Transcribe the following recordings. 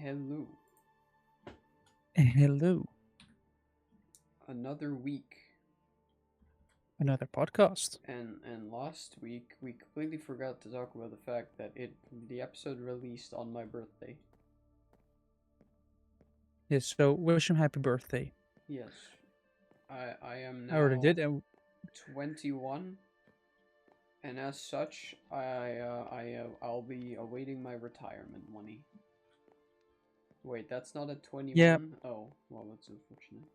Hello. Hello, Another week. another podcast. And last week we completely forgot to talk about the fact that the episode released on my birthday. Yes, so wish him happy birthday. Yes. I am I already now did, and 21, and as such I'll be awaiting my retirement money. Wait, that's not a yeah, 21? Oh, well, that's unfortunate.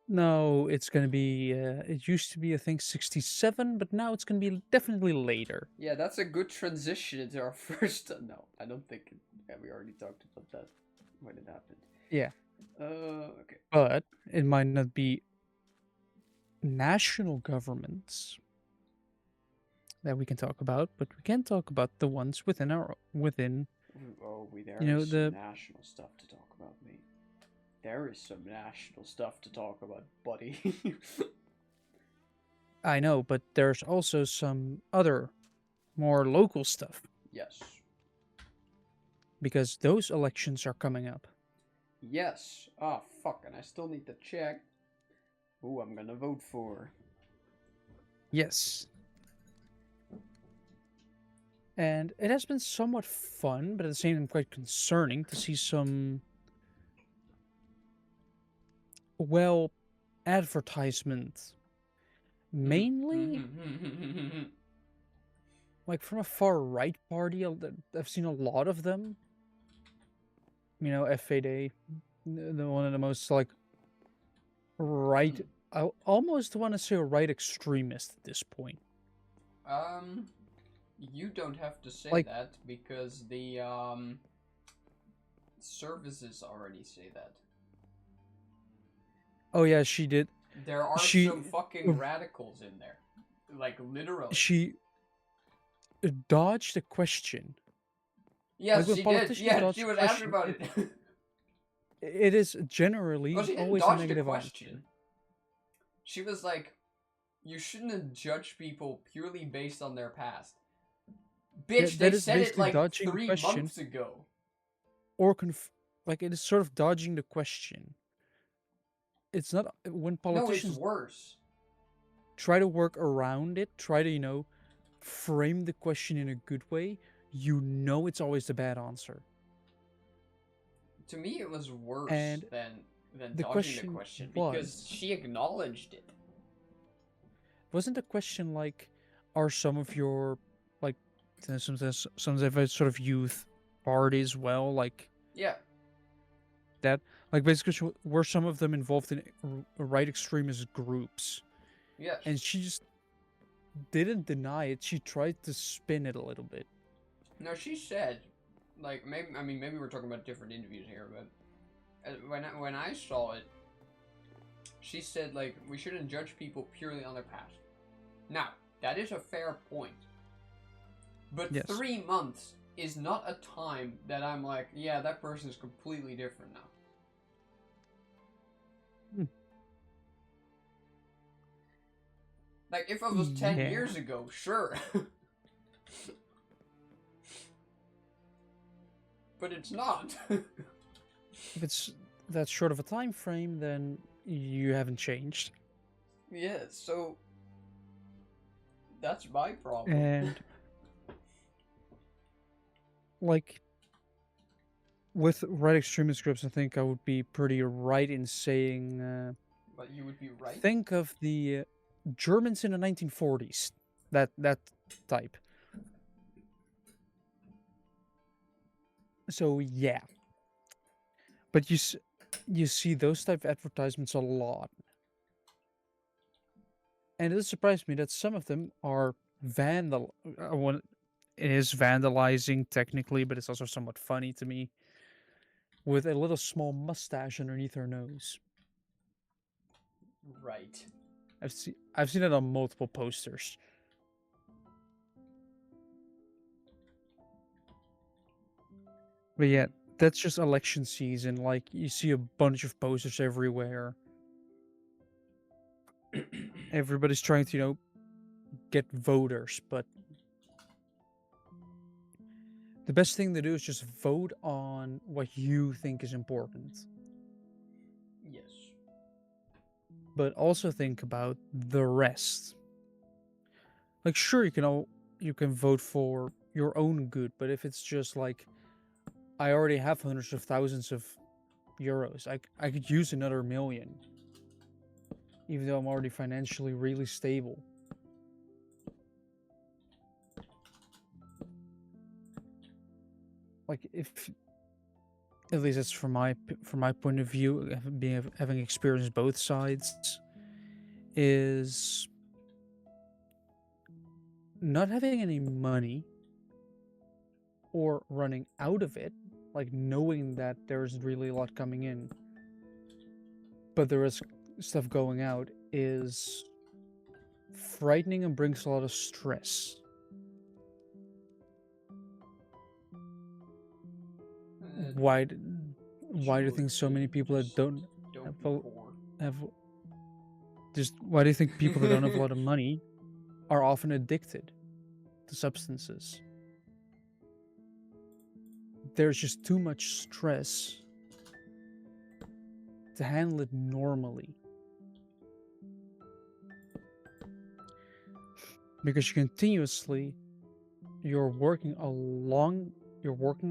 no, it's gonna be. It used to be, I think, 67, but now it's gonna be definitely later. Yeah, that's a good transition into our first. No, I don't think. Yeah, we already talked about that when it happened. Yeah, Okay. but it might not be national governments that we can talk about, but we can talk about the ones within. Oh, You there is know some the. national stuff to talk about, mate. There is some national stuff to talk about, buddy. I know, but there's also some other more local stuff Yes. because those elections are coming up. Yes. Ah, fuck, and I still need to check who I'm gonna vote for. Yes, and it has been somewhat fun, but at the same time quite concerning to see some well advertisements, mainly like from a far right party. I've seen a lot of them. You know, FAD, the one of the most like right. I almost want to say a right extremist at this point. um, you don't have to say Like, that because the services already say that. oh yeah, she did. There are some She fucking radicals in there. Like, literally. she dodged a question. Like Yes, when she did. politicians Yeah, dodge she a was asked question, about it. it is Well, generally she didn't always a dodge the negative answer. question. She was like, you shouldn't judge people purely based on their past. Yeah, Bitch, they that is said it basically like dodging the 3 months question, ago. or like it is sort of dodging the question. It's not when No, it's politicians worse. try to work around it, try to frame the question in a good way. You know, it's always the bad answer. To me, it was worse And than the dodging the question question because was, she acknowledged it. wasn't the question like, are some of your like some of the sort of youth parties well like Yeah. that, like basically were some of them involved in right extremist groups? Yes. And she just didn't deny it. She tried to spin it a little bit. No, she said, like maybe we're talking about different interviews here, but when I saw it, she said like we shouldn't judge people purely on their past. Now that is a fair point. But Yes. 3 months is not a time that I'm like, yeah, that person is completely different now. Hmm. Like, if it was 10 Yeah. years ago, sure. But it's not. If it's that short of a time frame, then you haven't changed. Yeah, so that's my problem. And like with right extremist groups, I think I would be pretty right in saying, But you would be right. think of the Germans in the 1940s. That type. So yeah, but you see those type of advertisements a lot, and it surprised me that some of them are vandal. It is vandalizing technically, but it's also somewhat funny to me with a little small mustache underneath her nose. Right. I've seen it on multiple posters. But yeah, that's just election season. Like you see a bunch of posters everywhere. Everybody's trying to get voters, but The best thing to do is just vote on what you think is important. Yes. But also think about the rest. Like, sure, you can vote for your own good, but if it's just like, I already have hundreds of thousands of euros, I could use another million, even though I'm already financially really stable. Like, if at least that's from my point of view, having experienced both sides, is not having any money or running out of it, like knowing that there's really a lot coming in, but there is stuff going out, is frightening and brings a lot of stress. Why? Why do you think so many people that don't have, have just why do you think people that don't have a lot of money are often addicted to substances? There's just too much stress to handle it normally. Because you're working a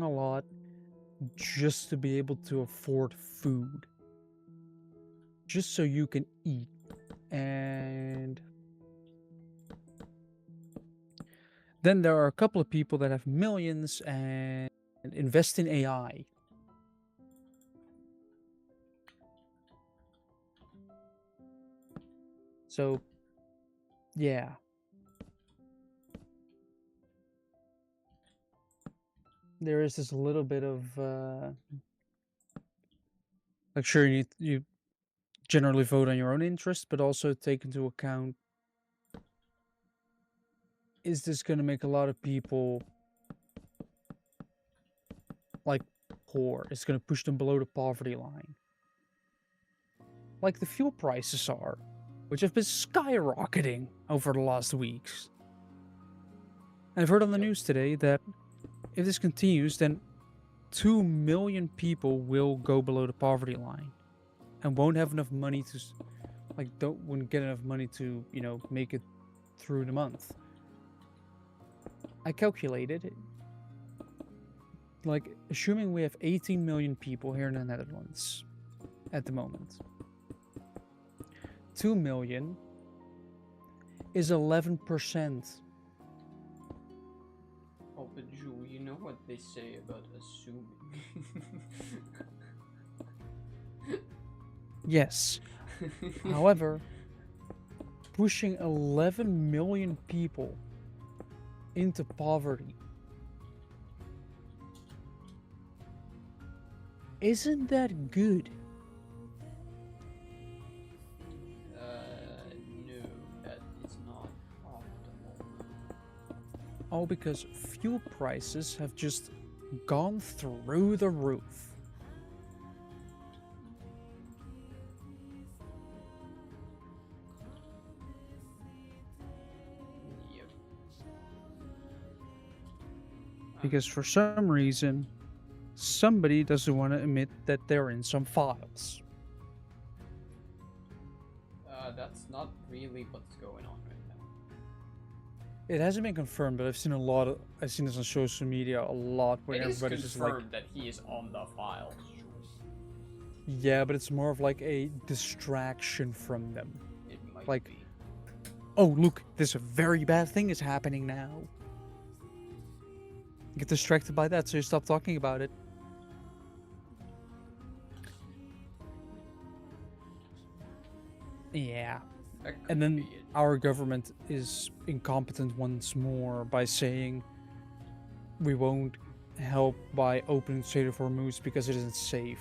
lot just to be able to afford food. Just so you can eat. And then there are a couple of people that have millions and invest in AI. So, yeah. There is this little bit of like, sure, you generally vote on your own interest, but also take into account, is this going to make a lot of people like poor? It's going to push them below the poverty line, like the fuel prices are, which have been skyrocketing over the last weeks. I've heard on the news today that if this continues, then 2 million people will go below the poverty line and won't have enough money to, like, wouldn't get enough money to, make it through the month. I calculated it. Like, assuming we have 18 million people here in the Netherlands at the moment, 2 million is 11%. Oh, but Ju, you know what they say about assuming. Yes. However, pushing 11 million people into poverty, isn't that good? No, that is not optimal. All because fuel prices have just gone through the roof. Yep. Because for some reason, somebody doesn't want to admit that they're in some files. That's not really what's going on right now. It hasn't been confirmed, but I've seen this on social media a lot where everybody's just like, confirmed that he is on the files. yeah, but it's more of like a distraction from them. It might Like, be. oh, look, this very bad thing is happening now. Get distracted by that, so you stop talking about it. Yeah. And then our government is incompetent once more by saying we won't help by opening Strait of Hormuz because it isn't safe.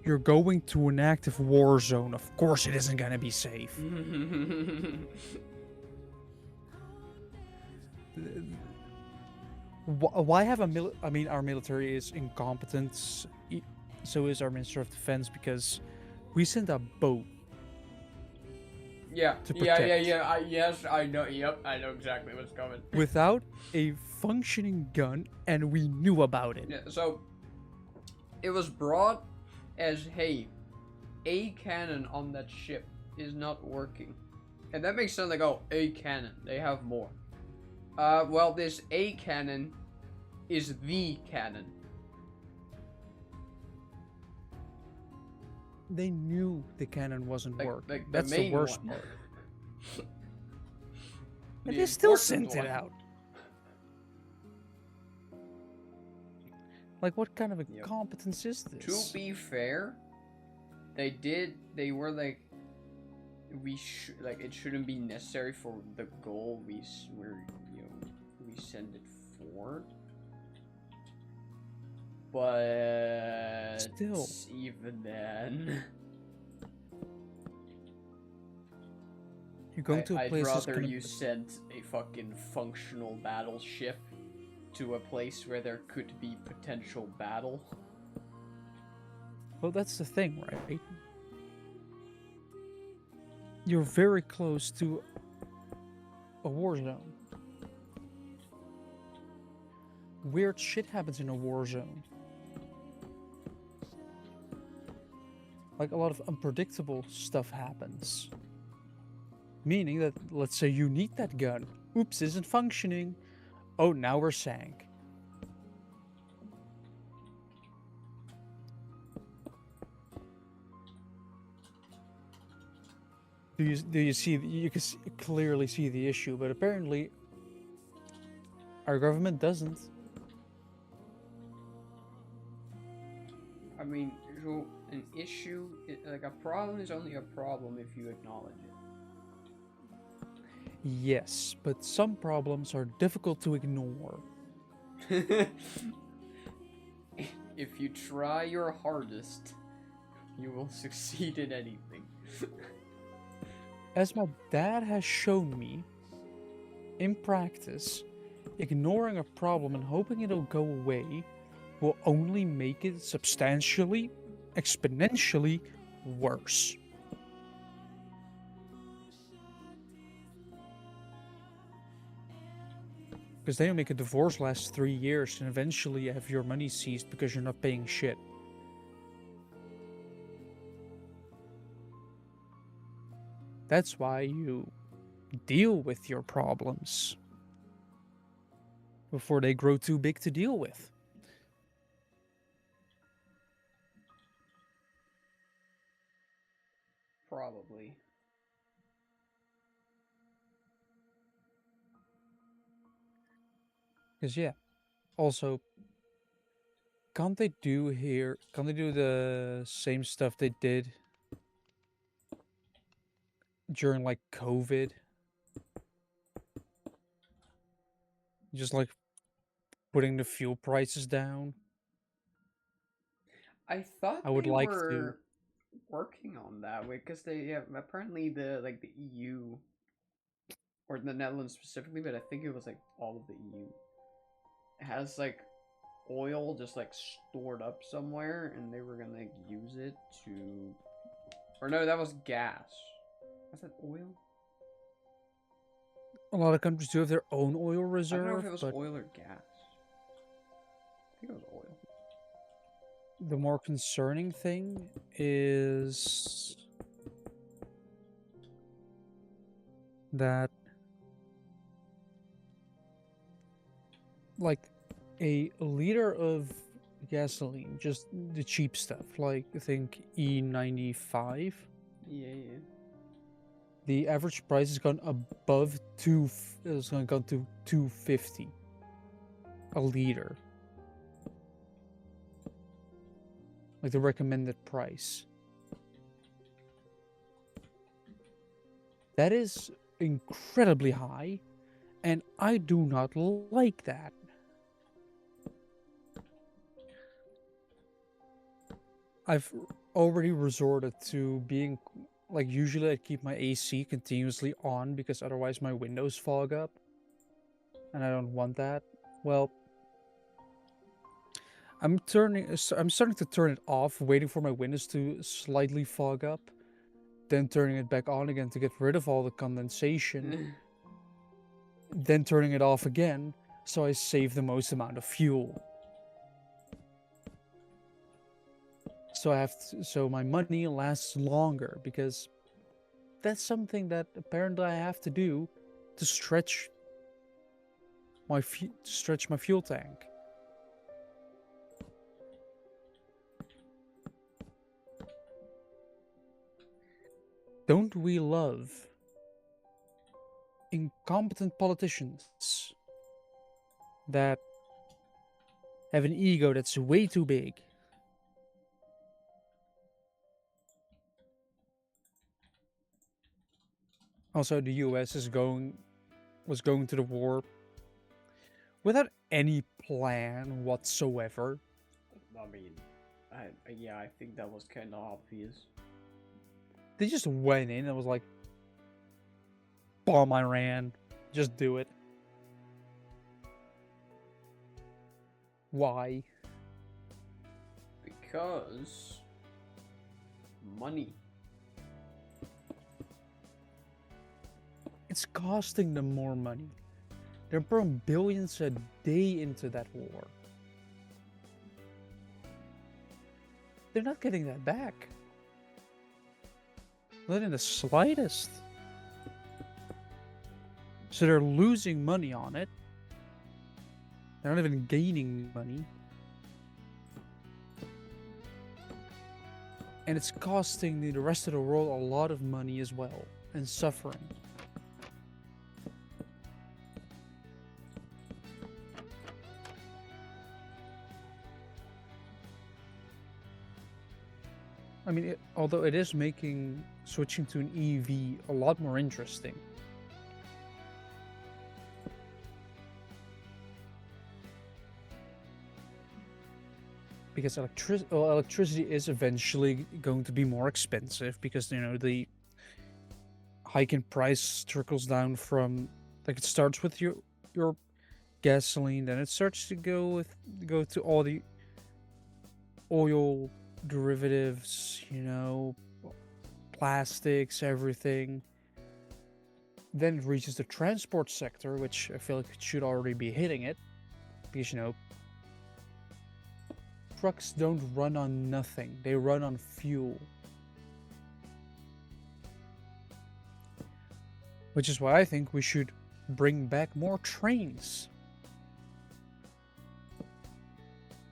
You're going to an active war zone. Of course it isn't going to be safe. Why have our military is incompetent. So is our Minister of Defense, because we sent a boat Yeah, to yeah, yeah, protect. yeah. Yes, I know. Yep, I know exactly what's coming. Without a functioning gun, and we knew about it. Yeah, so it was brought as, hey, a cannon on that ship is not working, and that makes sense. Like, oh, a cannon, they have more. Well, this a cannon is the cannon. They knew the cannon wasn't working. Like the That's the main worst one. part. And The they still important sent it one. out. Like, what kind of Yep. incompetence is To this? be fair, they were like, it shouldn't be necessary for the goal we send it for. But Still. even then, You're going to a I'd place that's rather gonna... you sent a fucking functional battleship to a place where there could be potential battle. Well, that's the thing, right? You're very close to a war zone. Weird shit happens in a war zone. Like, a lot of unpredictable stuff happens. Meaning that, let's say you need that gun. Oops, isn't functioning. Oh, now we're sank. Do you see? You can clearly see the issue, but apparently our government doesn't. I mean, so an issue, like a problem, is only a problem if you acknowledge Yes, but some problems are difficult to ignore. it. If you try your hardest, you will succeed in anything. As my dad has shown me, in practice, ignoring a problem and hoping it'll go away will only make it substantially, exponentially worse. Because then you make a divorce last 3 years and eventually you have your money seized because you're not paying shit. That's why you deal with your problems before they grow too big to deal with. Probably. Because, yeah, also, can't they do the same stuff they did during, like, COVID? Just, like, putting the fuel prices down? I thought I would they like to. were working on that way because apparently the EU or the Netherlands specifically, but I think it was like all of the EU has like oil just like stored up somewhere, and they were gonna like use it to, or no, that was gas. Was that oil? A lot of countries do have their own oil I don't know if reserve, it was but oil or gas. I think it was oil. the more concerning thing is that, like, a liter of gasoline, just the cheap stuff, like I think E95, Yeah, yeah. the average price has gone above it's going to go to 250 a liter, like the recommended price. That is incredibly high, and I do not like that. I've already resorted to being, like, usually I keep my AC continuously on because otherwise my windows fog up, and I don't want that. Well, I'm starting to turn it off, waiting for my windows to slightly fog up, then turning it back on again to get rid of all the condensation, then turning it off again, so I save the most amount of fuel. So so my money lasts longer, because that's something that apparently I have to do to stretch my fuel tank. Don't we love incompetent politicians that have an ego that's way too big? Also, the US was going to the war without any plan whatsoever. I mean, yeah, I think that was kind of obvious. They just went in and was like, bomb Iran, just do it. Why? Because money. It's costing them more money. They're pouring billions a day into that war. They're not getting that back. Not in the slightest. So they're losing money on it. They're not even gaining money. And it's costing the rest of the world a lot of money as well, and suffering. I mean, although it is making switching to an EV a lot more interesting. Because electricity is eventually going to be more expensive, because, you know, the hike in price trickles down from, like, it starts with your gasoline, then it starts to go to all the oil derivatives, you know, plastics, everything. Then it reaches the transport sector, which I feel like it should already be hitting it, because, you know, trucks don't run on nothing, they run on fuel. Which is why I think we should bring back more trains.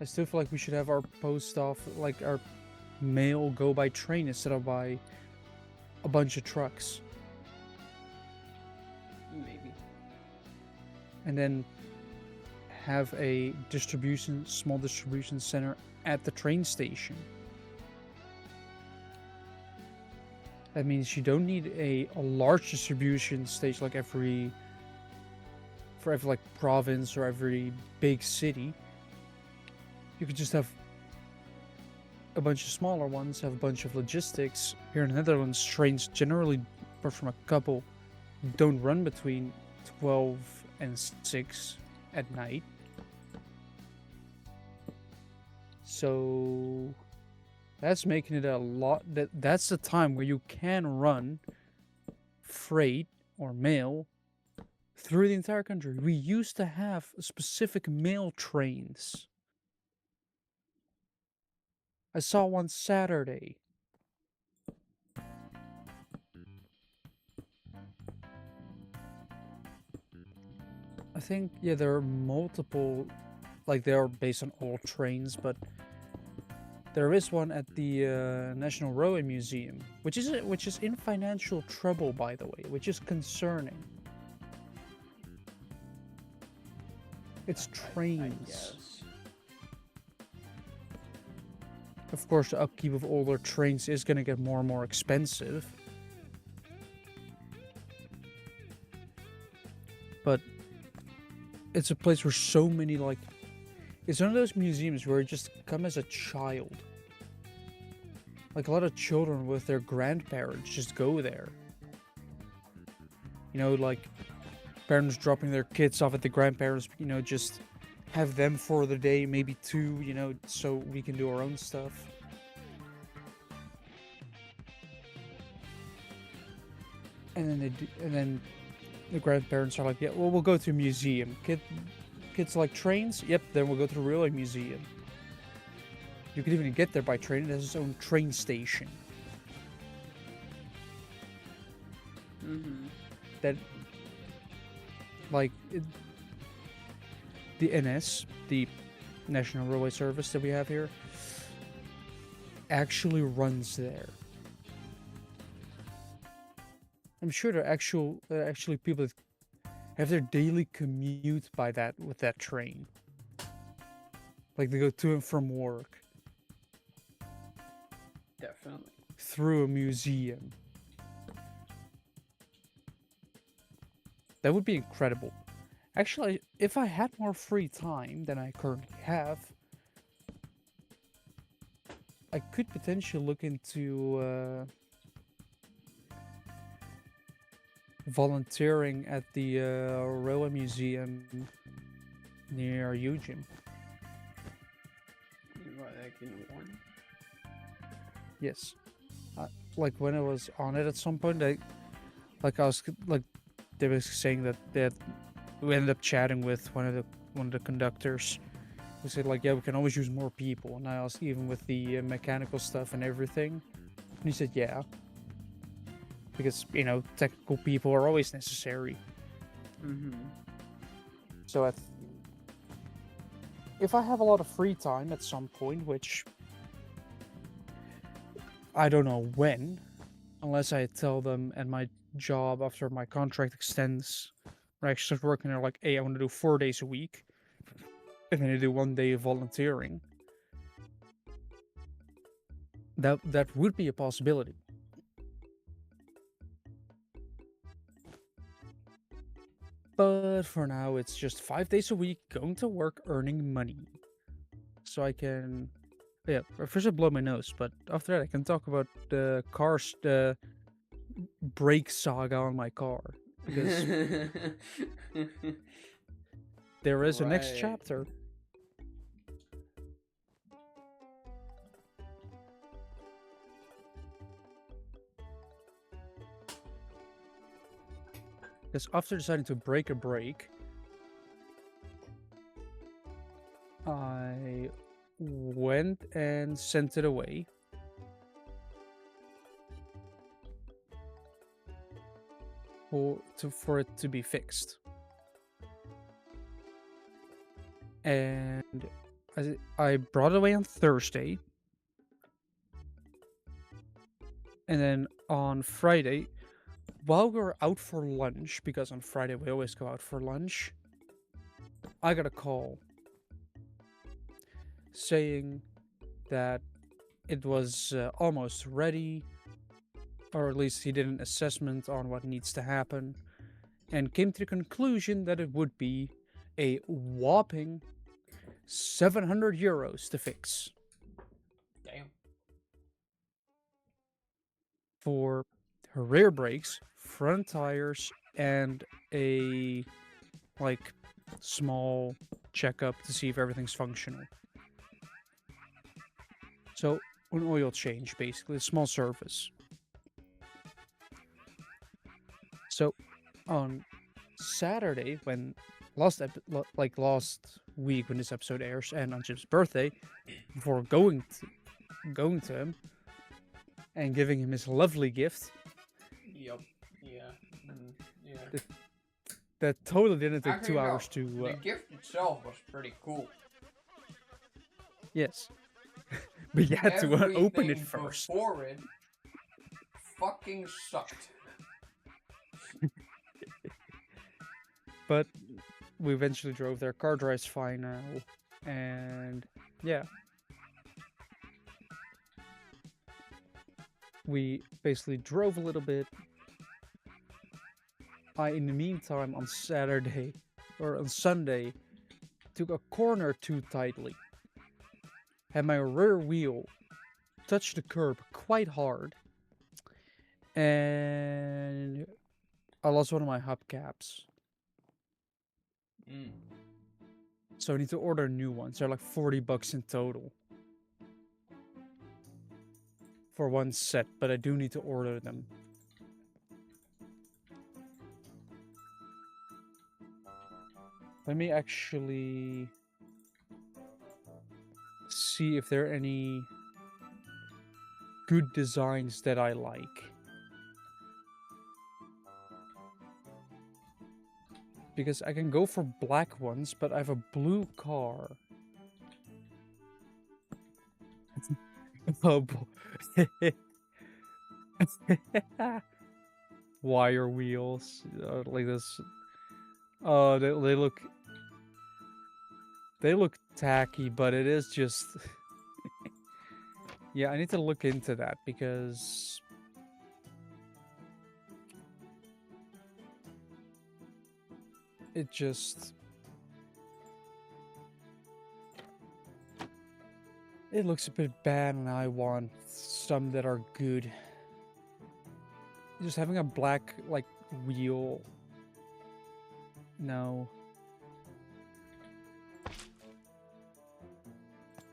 I still feel like we should have our post office, like our mail, go by train instead of by a bunch of trucks. Maybe. And then have a small distribution center at the train station. That means you don't need a large distribution station like for every like province or every big city. You could just have a bunch of smaller ones, have a bunch of logistics. Here in the Netherlands, trains generally, apart from a couple, don't run between 12 and 6 at night. So that's making it a lot. That's the time where you can run freight or mail through the entire country. We used to have specific mail trains. I saw one Saturday. I think, yeah, there are multiple, like they are based on all trains, but there is one at the National Railway Museum, which is in financial trouble, by the way, which is concerning. It's trains. Of course, the upkeep of older trains is going to get more and more expensive. But it's a place where so many, like, it's one of those museums where you just come as a child. Like, a lot of children with their grandparents just go there. You know, like, parents dropping their kids off at the grandparents, you know, just have them for the day, maybe 2, you know, so we can do our own stuff. and then the grandparents are like, yeah, well, we'll go to a museum. Kids like trains? Yep, then we'll go to the railway museum. You can even get there by train. It has its own train station. Mm-hmm. That, like, the NS, the National Railway Service that we have here, actually runs there. I'm sure there are actually people that have their daily commute by that with that train. Like they go to and from work Definitely. through a museum. That would be incredible. Actually, if I had more free time than I currently have, I could potentially look into volunteering at the railway museum near Eugene. What, like in Warren? Yes, like when I was on it at some point, they were saying that we ended up chatting with one of the conductors. We said like, yeah, we can always use more people, and I asked even with the mechanical stuff and everything, and he said yeah, because technical people are always necessary. Mm-hmm. So if I have a lot of free time at some point, which I don't know when, unless I tell them at my job after my contract extends, when I actually start working there, like, hey, I want to do 4 days a week, and then I do 1 day of volunteering. That would be a possibility. But for now, it's just 5 days a week, going to work, earning money. So I can, yeah, first I blow my nose, but after that I can talk about the cars, the brake saga on my car. Because there is a next Right. chapter. Because after deciding to break a brake, I went and sent it away. For it to be fixed. And I brought it away on Thursday. And then on Friday, while we were out for lunch, because on Friday we always go out for lunch, I got a call saying that it was almost ready, or at least he did an assessment on what needs to happen, and came to the conclusion that it would be a whopping 700 euros to fix. Damn. For her rear brakes, front tires, and a like small checkup to see if everything's functional. So an oil change, basically, a small service. So on Saturday, when last week when this episode airs, and on Jim's birthday, before going to him and giving him his lovely gift. Yep. Yeah. Yeah. That totally didn't take Actually, 2 hours to. the gift itself was pretty cool. Yes. But you had to open it Everything first. before it fucking sucked. But we eventually drove there. Car drives fine now. And yeah. We basically drove a little bit. In the meantime, on Saturday, or on Sunday, took a corner too tightly. Had my rear wheel touch the curb quite hard. And I lost one of my hubcaps. So I need to order new ones. They're like $40 in total for one set, but I do need to order them. Let me actually see if there are any good designs that I like. Because I can go for black ones, but I have a blue car. Oh boy. Wire wheels. Like this. Oh, they look tacky, but it is just yeah, I need to look into that because it just it looks a bit bad and I want some that are good. Just having a black like wheel. No.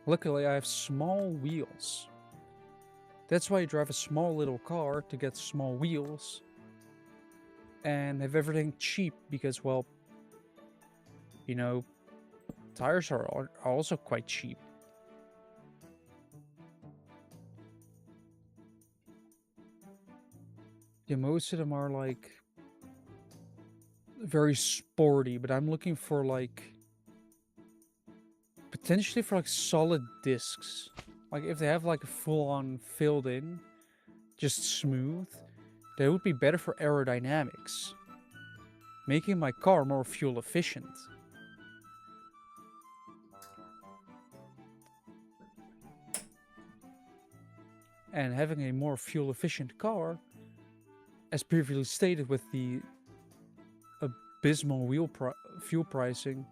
Luckily I have small wheels. That's why I drive a small little car, to get small wheels. And have everything cheap because, well, you know, tires are also quite cheap. Yeah, most of them are like very sporty, but I'm looking for like potentially for like solid discs. Like if they have like a full-on filled in, just smooth, they would be better for aerodynamics, making my car more fuel efficient. And having a more fuel efficient car, as previously stated with the abysmal fuel pricing,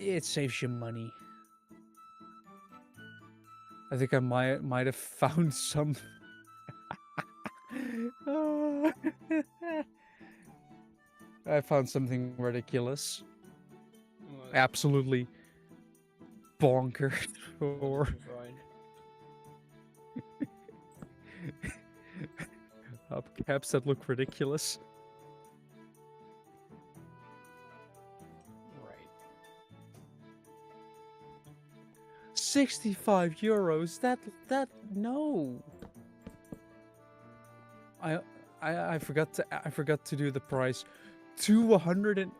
it saves you money. I think I might have found some. I found something ridiculous. What? Absolutely bonkers. Or hubcaps that look ridiculous. Right. 65 euros. That no. I forgot to do the price. 200 and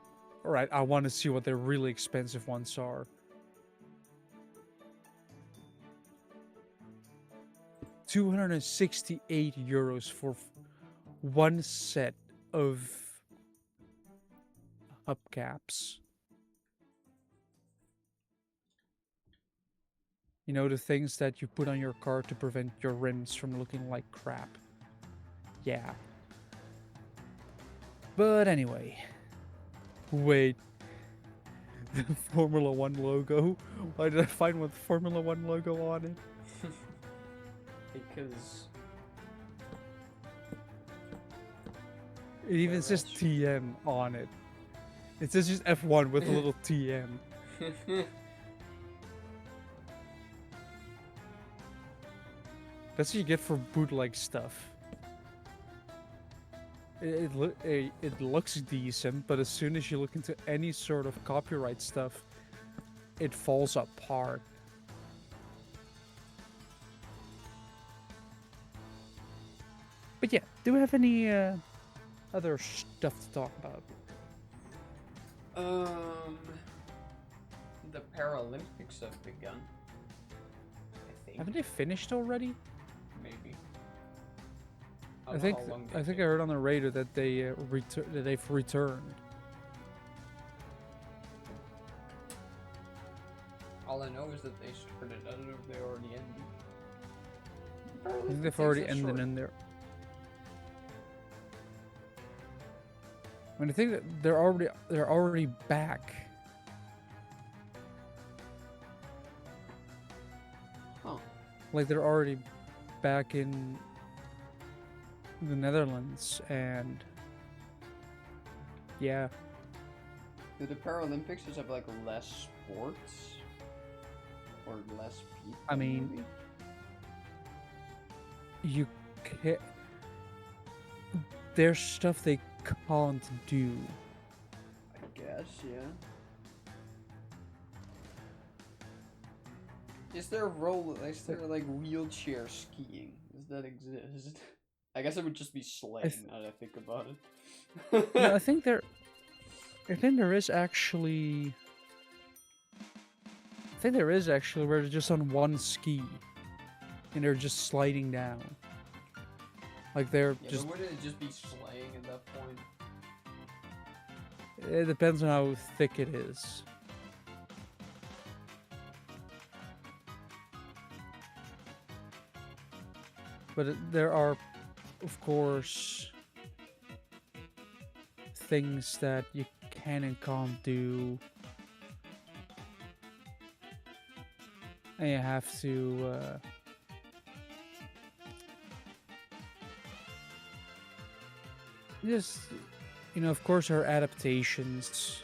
all right. I want to see what the really expensive ones are. 268 euros for one set of hubcaps. You know, the things that you put on your car to prevent your rims from looking like crap. Yeah. But anyway. Wait. The Formula 1 logo? Why did I find one with Formula 1 logo on it? Because It even says TM on it. It says just F1 with a little TM. That's what you get for bootleg stuff. It looks decent, but as soon as you look into any sort of copyright stuff, it falls apart. But yeah, do we have any other stuff to talk about? The Paralympics have begun. I think. Haven't they finished already? Maybe. I think I heard on the radio that they've returned. All I know is that they started. I don't know if they already ended. I think they've already ended in there. I mean, I think that they're already back. Huh. Like they're already back in the Netherlands, and yeah. Do the Paralympics just have like less sports or less people? I mean, maybe? you can't. There's stuff they can't do. guess, yeah. Is there like wheelchair skiing? Does that exist? I guess it would just be sleighing now that I think about it. No, I think there is actually. I think there is actually where they're just on one ski, and they're just sliding down. Like they're Yeah, just. but wouldn't it just be sleighing at that point? It depends on how thick it is. But there are, of course, things that you can and can't do. And you have to just, of course, there are adaptations.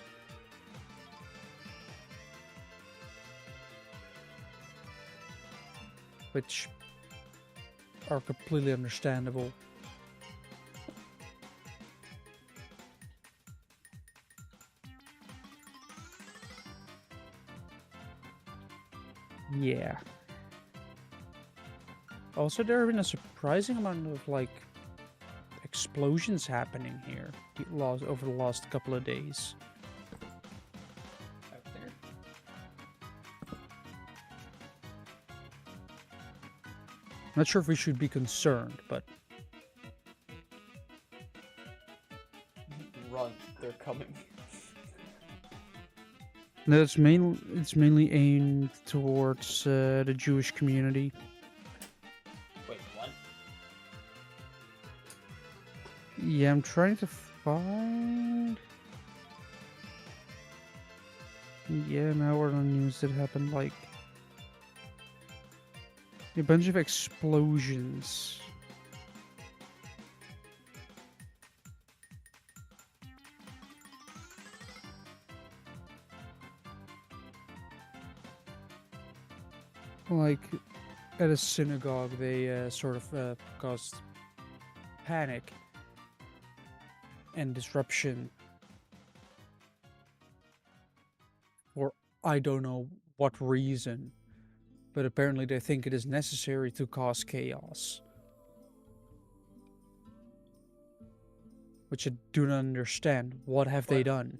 Which are completely understandable. Yeah. Also, there have been a surprising amount of, like, explosions happening here over the last couple of days. Out there. Not sure if we should be concerned, but Run, they're coming. no, it's mainly aimed towards the Jewish community. Wait, what? Yeah, I'm trying to find. Yeah, now we're on news that happened like a bunch of explosions. Like at a synagogue, they sort of caused panic and disruption. For I don't know what reason, but apparently they think it is necessary to cause chaos. Which I do not understand. What have they done?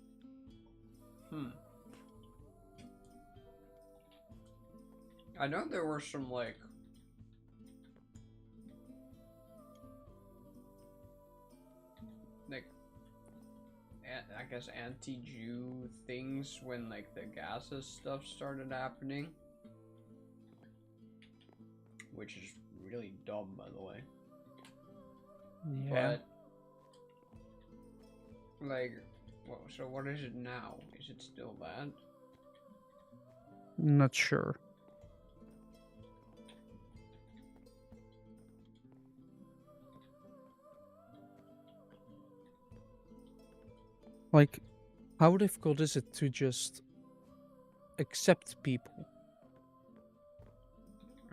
I know there were some, like... I guess anti-Jew things when, like, the gases stuff started happening. Which is really dumb, by the way. Yeah. But, like, so what is it now? Is it still that? Not sure. Like, how difficult is it to just accept people?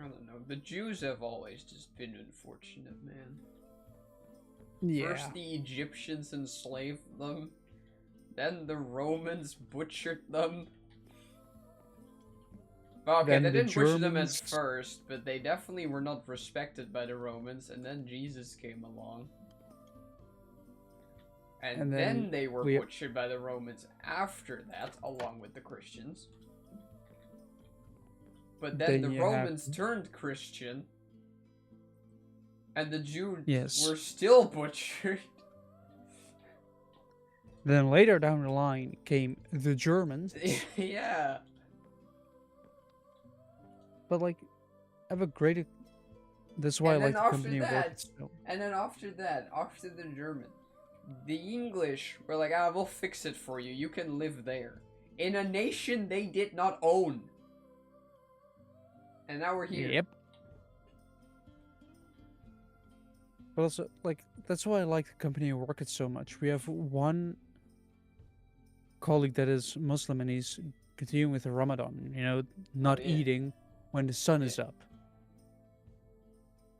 I don't know. The Jews have always just been unfortunate, man. Yeah. First the Egyptians enslaved them, then the Romans butchered them. Well, okay, Then they the didn't butcher them at Germans- first, but they definitely were not respected by the Romans, and then Jesus came along. And then they were butchered by the Romans after that, along with the Christians. But then the Romans turned Christian, and the Jews were still butchered. Then later down the line came the Germans. Yeah. But, like, I have a great... That's why I like the company I work at. And then after that, after the German, the English were like, we'll fix it for you. You can live there. In a nation they did not own. And now we're here. Yep. But also, like, that's why I like the company I work at so much. We have one colleague that is Muslim, and he's continuing with the Ramadan, not eating when the sun is up.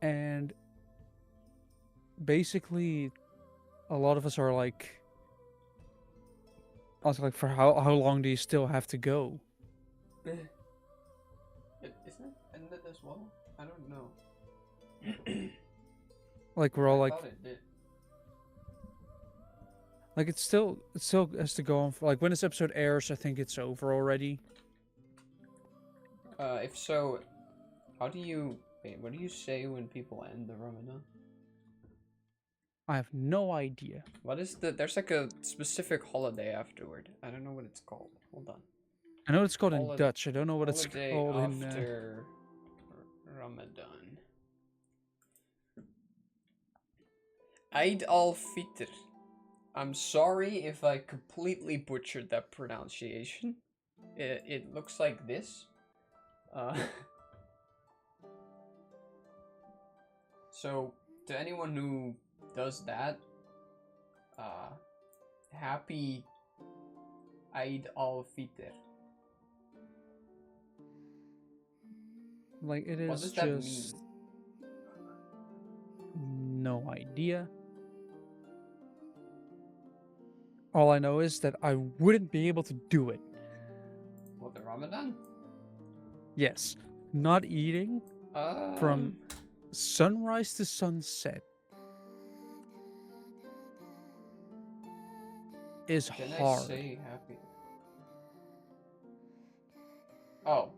And basically, a lot of us are like, I was like, for how long do you still have to go? Isn't it ended as well? I don't know. Like we're all I like, thought it did. like it still has to go on for, like when this episode airs. I think it's over already. If so, how do you wait? What do you say when people end the Ramadan? I have no idea. What is the? There's like a specific holiday afterward. I don't know what it's called. Hold on. I know it's called in Dutch. I don't know what it's Holiday called in. after Ramadan. Eid al-Fitr. I'm sorry if I completely butchered that pronunciation. It looks like this. So, to anyone who does that, happy Eid al-Fitr. Like it is What does that just mean? no idea. All I know is that I wouldn't be able to do it. What, the Ramadan? Yes, not eating from sunrise to sunset is Can hard. I say happy? Oh.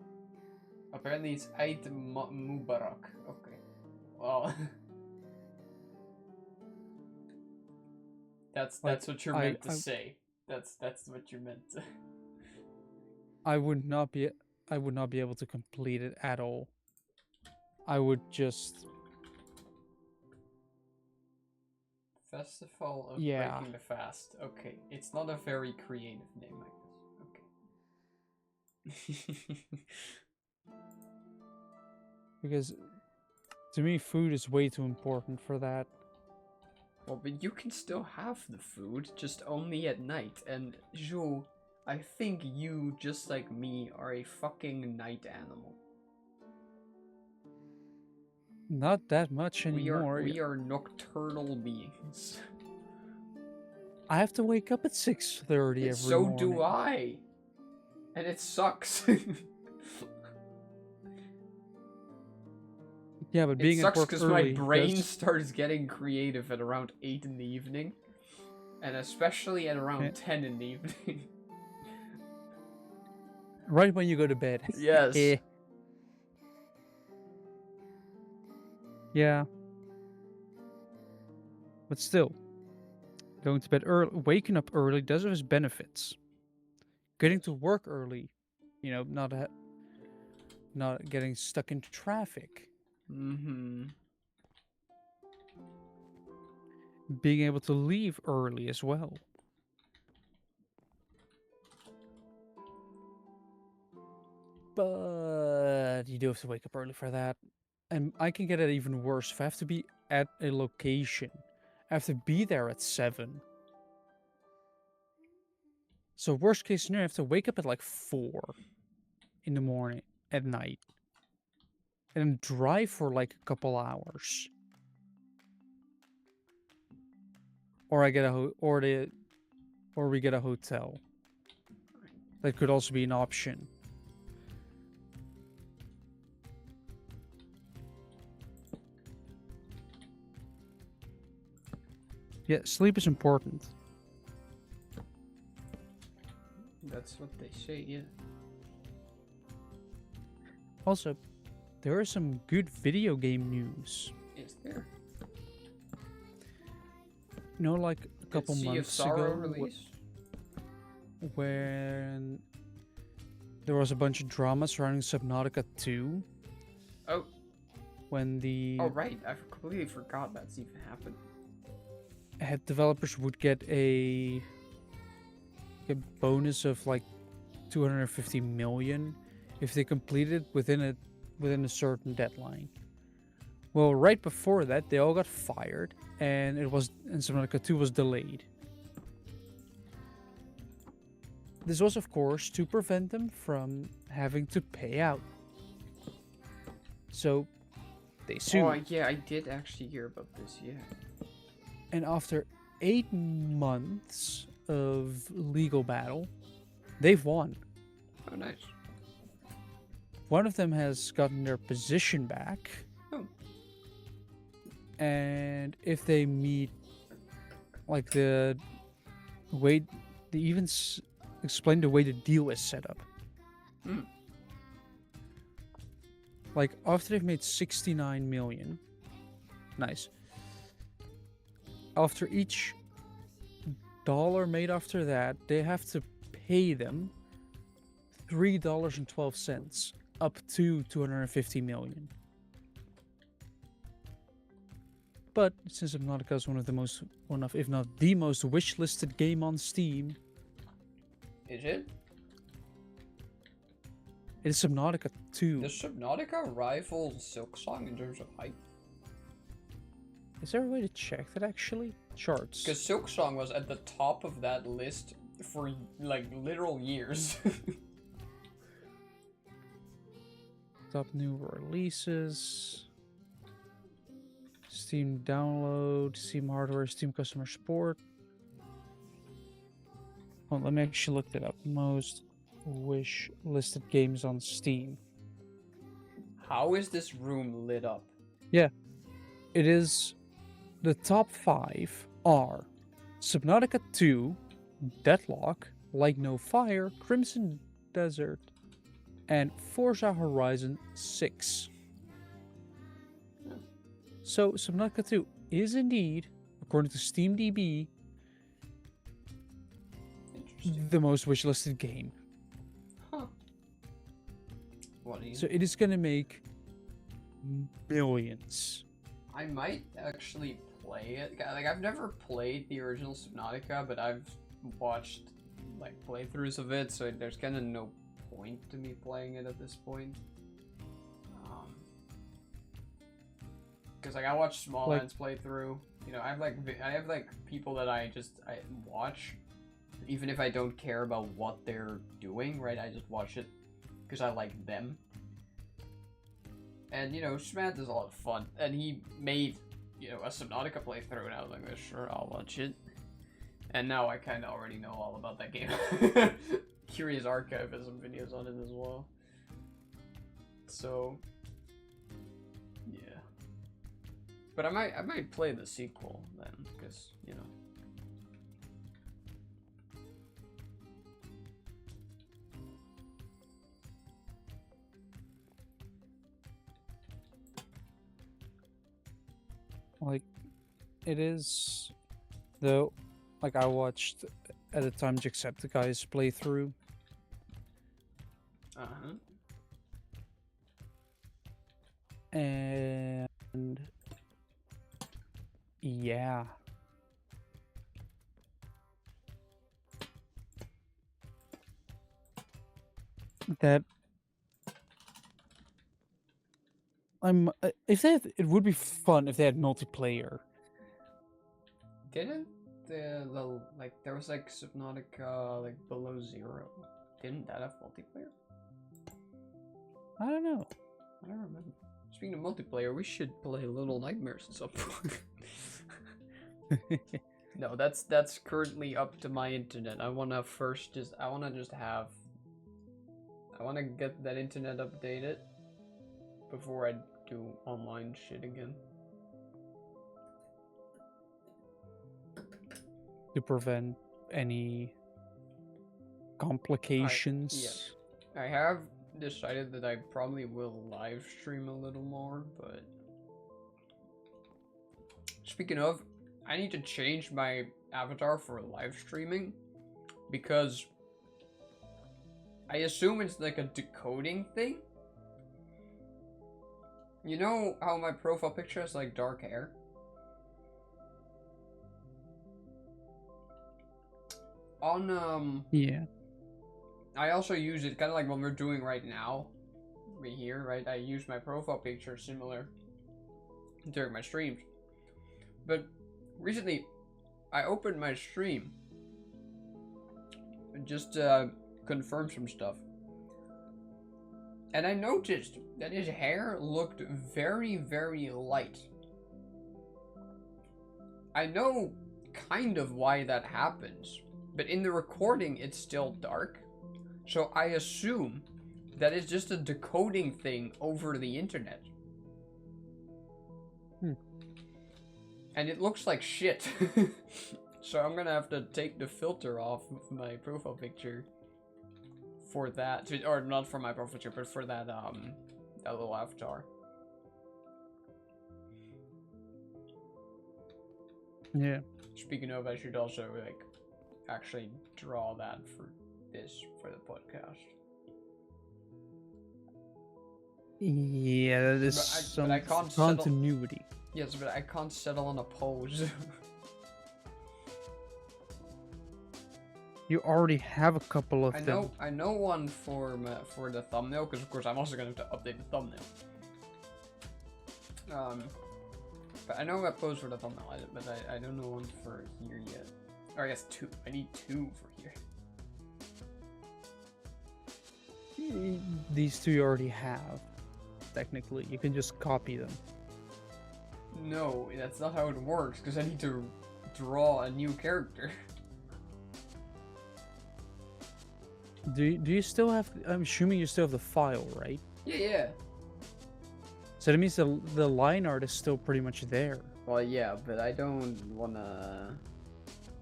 Apparently it's Eid Mubarak. Okay. Well. that's what you're meant to say. That's what you're meant to. I would not be able to complete it at all. I would just Festival of Breaking the Fast. Okay, it's not a very creative name, I guess. Okay. Because to me, food is way too important for that. Well, but you can still have the food, just only at night. And Zhu, I think you, just like me, are a fucking night animal. Not that much anymore. We are nocturnal beings. I have to wake up at 6:30 every morning. So do I. And it sucks. Yeah, but being at work early... It sucks because my brain starts getting creative at around 8 in the evening. And especially at around 10 in the evening. Right when you go to bed. Yes. Yeah. But still, going to bed early, waking up early does have its benefits. Getting to work early, you know, not getting stuck into traffic. Mm-hmm. Being able to leave early as well. But you do have to wake up early for that. And I can get it even worse. If I have to be at a location, I have to be there at 7. So worst case scenario, I have to wake up at like 4 in the morning, at night. And drive for like a couple hours. Or I get or we get a hotel. That could also be an option. Yeah, sleep is important. That's what they say, yeah. Also, there is some good video game news. Is there? You know, like a couple months ago, release? When there was a bunch of drama surrounding Subnautica 2. Oh. When the... Oh, right. I completely forgot that's even happened. Head developers would get a bonus of like 250 million if they completed within a certain deadline. Well, right before that, they all got fired, and Subnautica 2 was delayed. This was, of course, to prevent them from having to pay out. So, they sued. Oh, yeah, I did actually hear about this, yeah. And after 8 months of legal battle. They've won. Oh, nice. One of them has gotten their position back. Oh. And if they meet, like, the way, they even explain the way the deal is set up. Hmm. Like, after they've made 69 million, nice. After each dollar made after that, they have to pay them $3.12 up to 250 million. But since Subnautica is one of, if not the most wish-listed game on Steam, Is it? it is Subnautica 2. Does Subnautica rival Silksong in terms of hype? Is there a way to check that actually? Charts. Because Silksong was at the top of that list for like literal years. Top new releases. Steam download, Steam hardware, Steam customer support. Hold on, let me actually look that up. Most wish listed games on Steam. How is this room lit up? Yeah, it is. The top 5 are Subnautica 2, Deadlock, Like No Fire, Crimson Desert, and Forza Horizon 6. So Subnautica 2 is indeed, according to SteamDB, the most wishlisted game. Huh. What do you... So it is going to make millions. I might actually play it. Like, I've never played the original Subnautica, but I've watched like playthroughs of it, so there's kind of no point to me playing it at this point. Because like I watch Smallhand's playthrough. You know, I have like people that I watch, even if I don't care about what they're doing. Right, I just watch it because I like them. And you know, Schmad is a lot of fun, and he made, you know, a Subnautica playthrough, and I was like, oh, sure, I'll watch it. And now I kind of already know all about that game. Curious Archive has some videos on it as well. So, yeah. But I might play the sequel then, because, you know. Like, it is, though, like I watched at the time Jacksepticeye's playthrough. Uh-huh. And yeah. That if they had, it would be fun if they had multiplayer. Didn't the like there was like Subnautica like Below Zero? Didn't that have multiplayer? I don't know. I don't remember. Speaking of multiplayer, we should play Little Nightmares at some point. No, that's currently up to my internet. I wanna get that internet updated before I do online shit again. To prevent any complications. I have decided that I probably will live stream a little more, but speaking of, I need to change my avatar for live streaming because I assume it's like a decoding thing. You know how my profile picture has like dark hair? On Yeah. I also use it kind of like what we're doing right now, right here, right? I use my profile picture similar during my streams. But recently, I opened my stream just to confirm some stuff. And I noticed that his hair looked very, very light. I know kind of why that happens, but in the recording it's still dark. So I assume that it's just a decoding thing over the internet. And it looks like shit. So I'm gonna have to take the filter off of my profile picture for that, or not for my profile picture, but for that that little avatar. Yeah. Speaking of, I should also like actually draw that for this for the podcast. Yeah, that is some I can't continuity. Yes, but I can't settle on a pose. You already have a couple of them. I know one for the thumbnail, because of course I'm also going to have to update the thumbnail. But I know that pose for the thumbnail, but I don't know one for here yet. Or I guess two. I need two for here. These two you already have. Technically, you can just copy them. No, that's not how it works, because I need to draw a new character. Do you still have? I'm assuming you still have the file, right? Yeah. So that means the line art is still pretty much there. Well, yeah, but I don't wanna.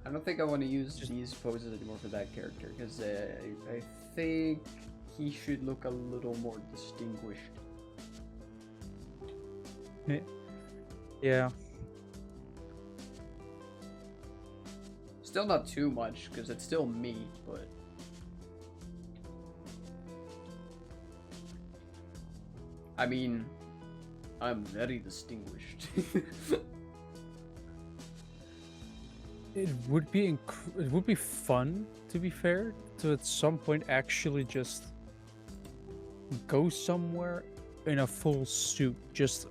I don't think I want to use these poses anymore for that character, because I think he should look a little more distinguished. Yeah. Still not too much, because it's still me, but. I mean, I'm very distinguished. It would be fun, to be fair, to at some point actually just go somewhere in a full suit, just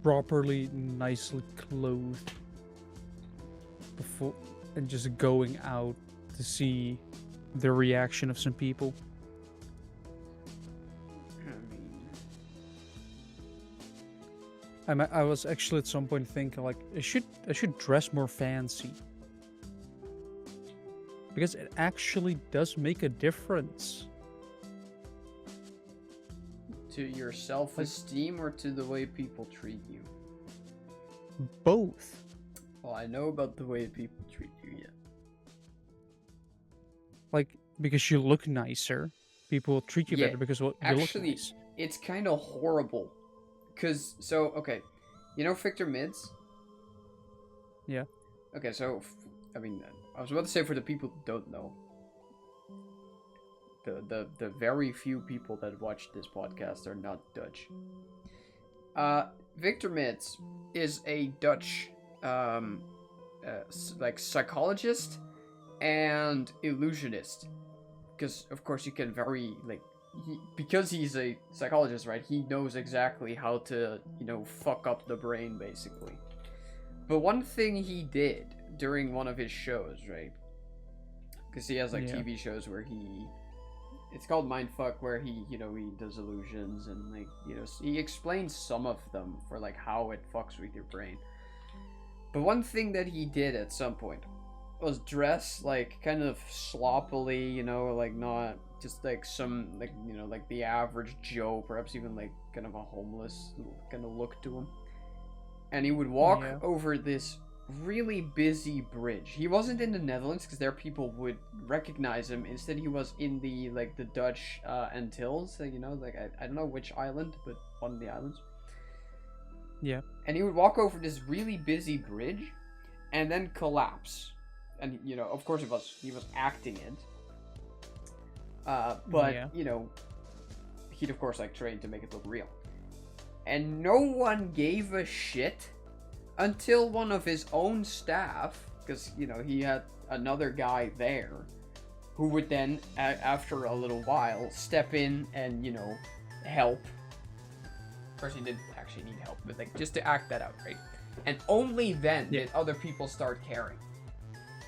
properly, nicely clothed, before, and just going out to see the reaction of some people. I was actually at some point thinking like I should dress more fancy, because it actually does make a difference. To your self-esteem or to the way people treat you? Both. Well, I know about the way people treat you, yeah. Like, because you look nicer, people will treat you better because you look nice. It's kind of horrible. Cause, so, okay, you know Victor Mids? Yeah. Okay, so, I mean, I was about to say for the people who don't know, the very few people that watch this podcast are not Dutch. Victor Mids is a Dutch, like, psychologist and illusionist. Because, of course, you can because he's a psychologist, right, he knows exactly how to, fuck up the brain, basically. But one thing he did during one of his shows, right, because he has, TV shows where it's called Mindfuck, where he does illusions, and, he explains some of them for, how it fucks with your brain. But one thing that he did at some point was dress, kind of sloppily, not just some the average Joe, perhaps even kind of a homeless kind of look to him, and he would walk over this really busy bridge. He wasn't in the Netherlands, because there people would recognize him. Instead, he was in the the Dutch Antilles, I don't know which island, but one of the islands. Yeah. And he would walk over this really busy bridge and then collapse. And of course he was acting it. But he'd of course trained to make it look real. And no one gave a shit until one of his own staff, because he had another guy there, who would then after a little while step in and help. Of course he didn't actually need help, but just to act that out, right? And only then did other people start caring.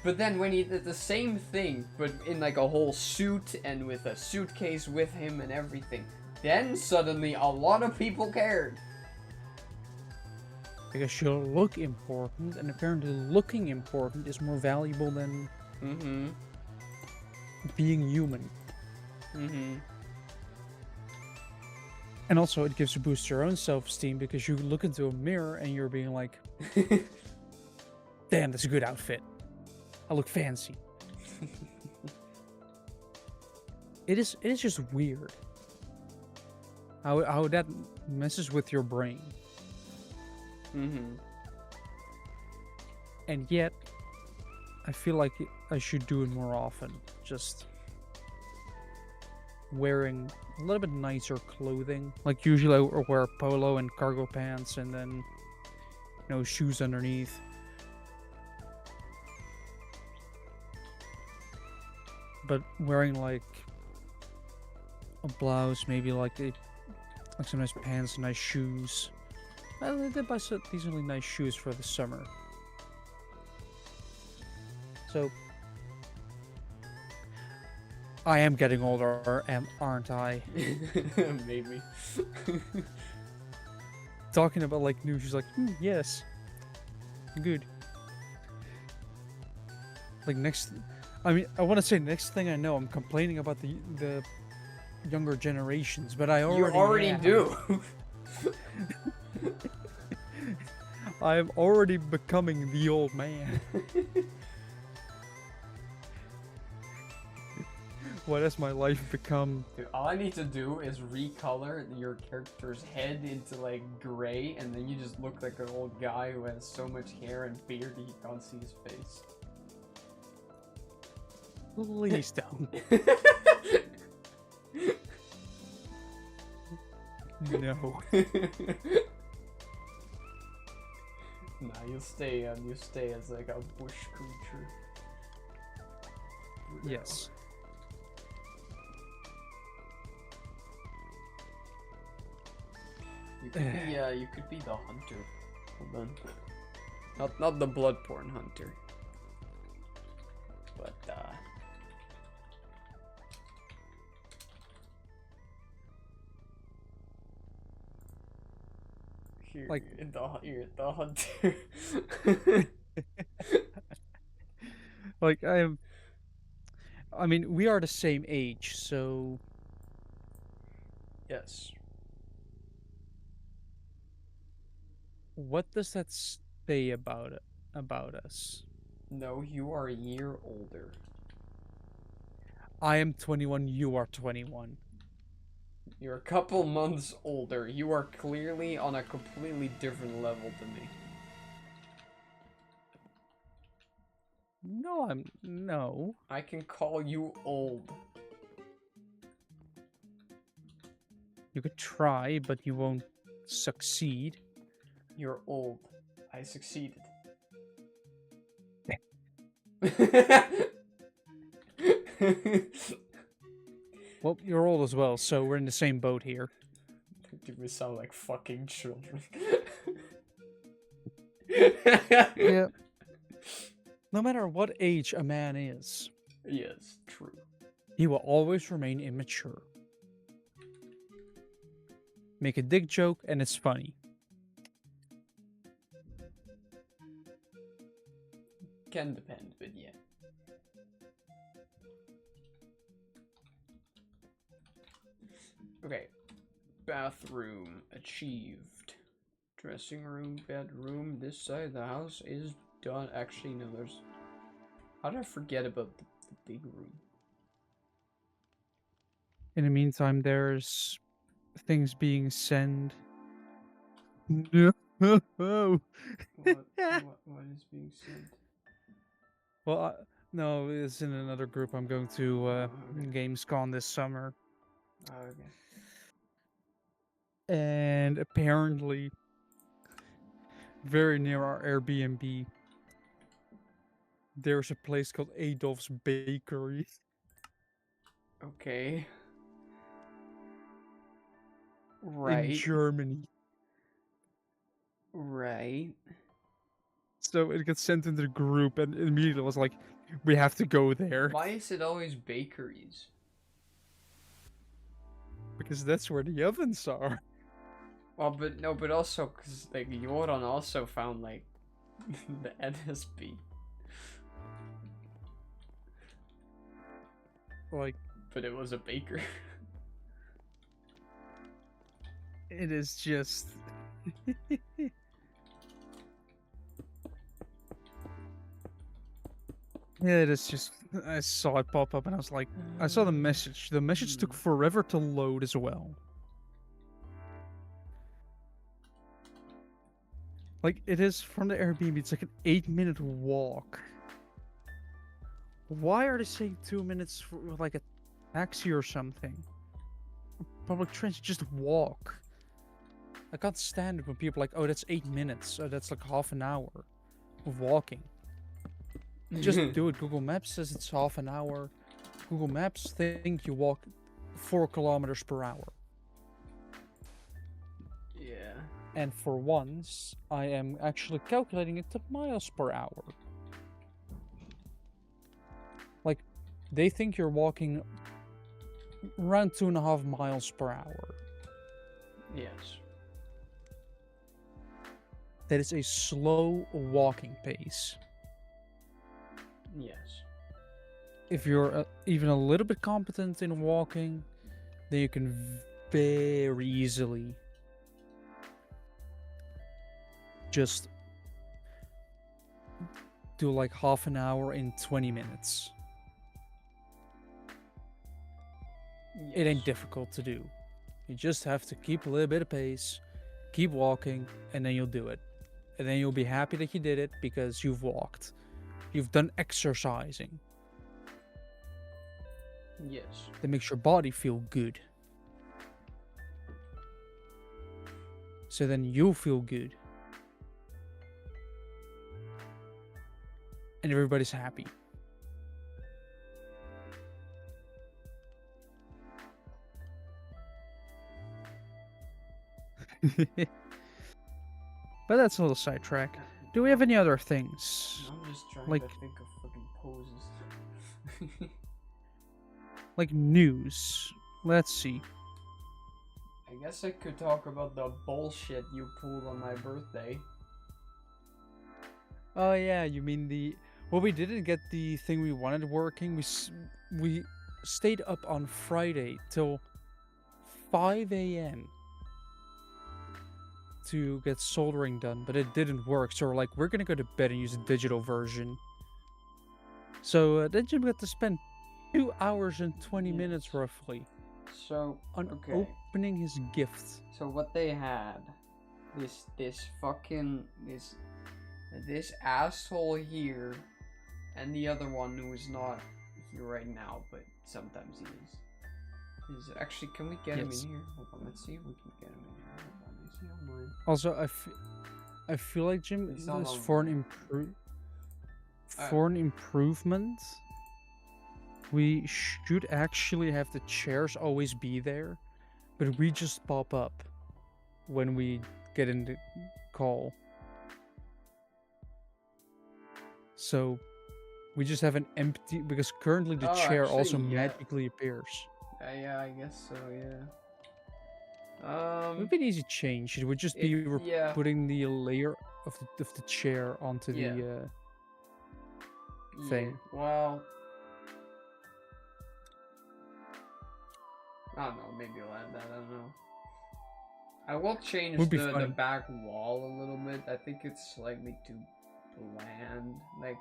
But then when he did the same thing, but in a whole suit and with a suitcase with him and everything, then suddenly a lot of people cared. because you look important, and apparently looking important is more valuable than Mm-hmm. being human. Mm-hmm. And also, it gives a boost to your own self-esteem because you look into a mirror and you're being like, "Damn, that's a good outfit. I look fancy." It is just weird how that messes with your brain, Mm-hmm. and yet I feel like I should do it more often. Just wearing a little bit nicer clothing. Like usually I wear polo and cargo pants, and then shoes underneath. But wearing like a blouse, maybe like some nice pants, nice shoes. I did buy some decently nice shoes for the summer. So I am getting older, aren't I? Maybe. Talking about like new shoes, like yes, good. Like I want to say next thing I know, I'm complaining about the younger generations, but I You already already am. do. I'm already becoming the old man. What has my life become? Dude, all I need to do is recolor your character's head into like gray, and then you just look like an old guy who has so much hair and beard he can't see his face. Please don't. No. Nah, you stay as like a bush creature. Yes. You could be the hunter. Hold on. Not the bloodborne hunter. But here, Like you're the hunter. like I mean, we are the same age, so Yes. what does that say about us? No, you are a year older. I am 21, you are 21. You're a couple months older. You are clearly on a completely different level than me. No. I can call you old. You could try, but you won't succeed. You're old. I succeeded. Well, you're old as well, so we're in the same boat here. Dude, we sound like fucking children. Yeah. No matter what age a man is, Yes, true. he will always remain immature. Make a dick joke and it's funny. Can depend, but yeah. Okay. Bathroom achieved. Dressing room, bedroom. This side of the house is done. Actually, no, there's... How did I forget about the big room? In the meantime, there's things being sent. No. What is being sent? Well, no, it's in another group. I'm going to Okay. Gamescom this summer. Okay. And apparently, very near our Airbnb, there's a place called Adolf's Bakery. Okay. In Right. Germany. Right. So it gets sent into the group, and immediately was like, we have to go there. Why is it always bakeries? Because that's where the ovens are. Well, but no, but also because like Joran also found like the NSB, Like, but it was a baker. it is just. Yeah, it is just. I saw it pop up and I was like, I saw the message. The message took forever to load as well. Like, it is from the Airbnb, it's like an 8-minute walk. Why are they saying 2 minutes for like a taxi or something? Public transit, just walk. I can't stand it when people are like, oh, that's 8 minutes. Oh, that's like half an hour of walking. Just do it. Google Maps says it's half an hour. Google Maps think you walk 4 kilometers per hour. Yeah. And for once, I am actually calculating it to miles per hour. Like, they think you're walking around 2.5 miles per hour. Yes. That is a slow walking pace. Yes. If you're even a little bit competent in walking, then you can very easily just do like half an hour in 20 minutes. Yes. It ain't difficult to do. You just have to keep a little bit of pace, keep walking, and then you'll do it. And then you'll be happy that you did it because you've walked. You've done exercising. Yes. That makes your body feel good. So then you'll feel good. And everybody's happy. But that's a little sidetrack. Do we have any other things? I'm just trying Like- to think of fucking poses. Like news. Let's see. I guess I could talk about the bullshit you pulled on my birthday. Oh yeah, you mean the... Well, we didn't get the thing we wanted working. We stayed up on Friday till 5 a.m. to get soldering done, but it didn't work. So we're like, we're gonna go to bed and use a digital version. So then Jim got to spend 2 hours and 20 minutes roughly So, on okay. opening his gift. So what they had, this asshole here, and the other one who is not here right now, but sometimes he is. Is actually, can we get him Yes. in here? Hold on, let's see if we can get him in here. Hold on, is he online? Also, I feel like Jim It's not is on- for an improvement. We should actually have the chairs always be there, but we just pop up when we get in the call. So we just have an empty, because currently the Oh, chair actually, also yeah. magically appears. Yeah, I guess so. Yeah. It would be an easy change. It would just be yeah. putting the layer of the chair onto Yeah. the thing. Yeah, well, I don't know. Maybe I'll add that. I don't know. I will change Would be the funny. back wall a little bit. I think it's slightly too bland. Like,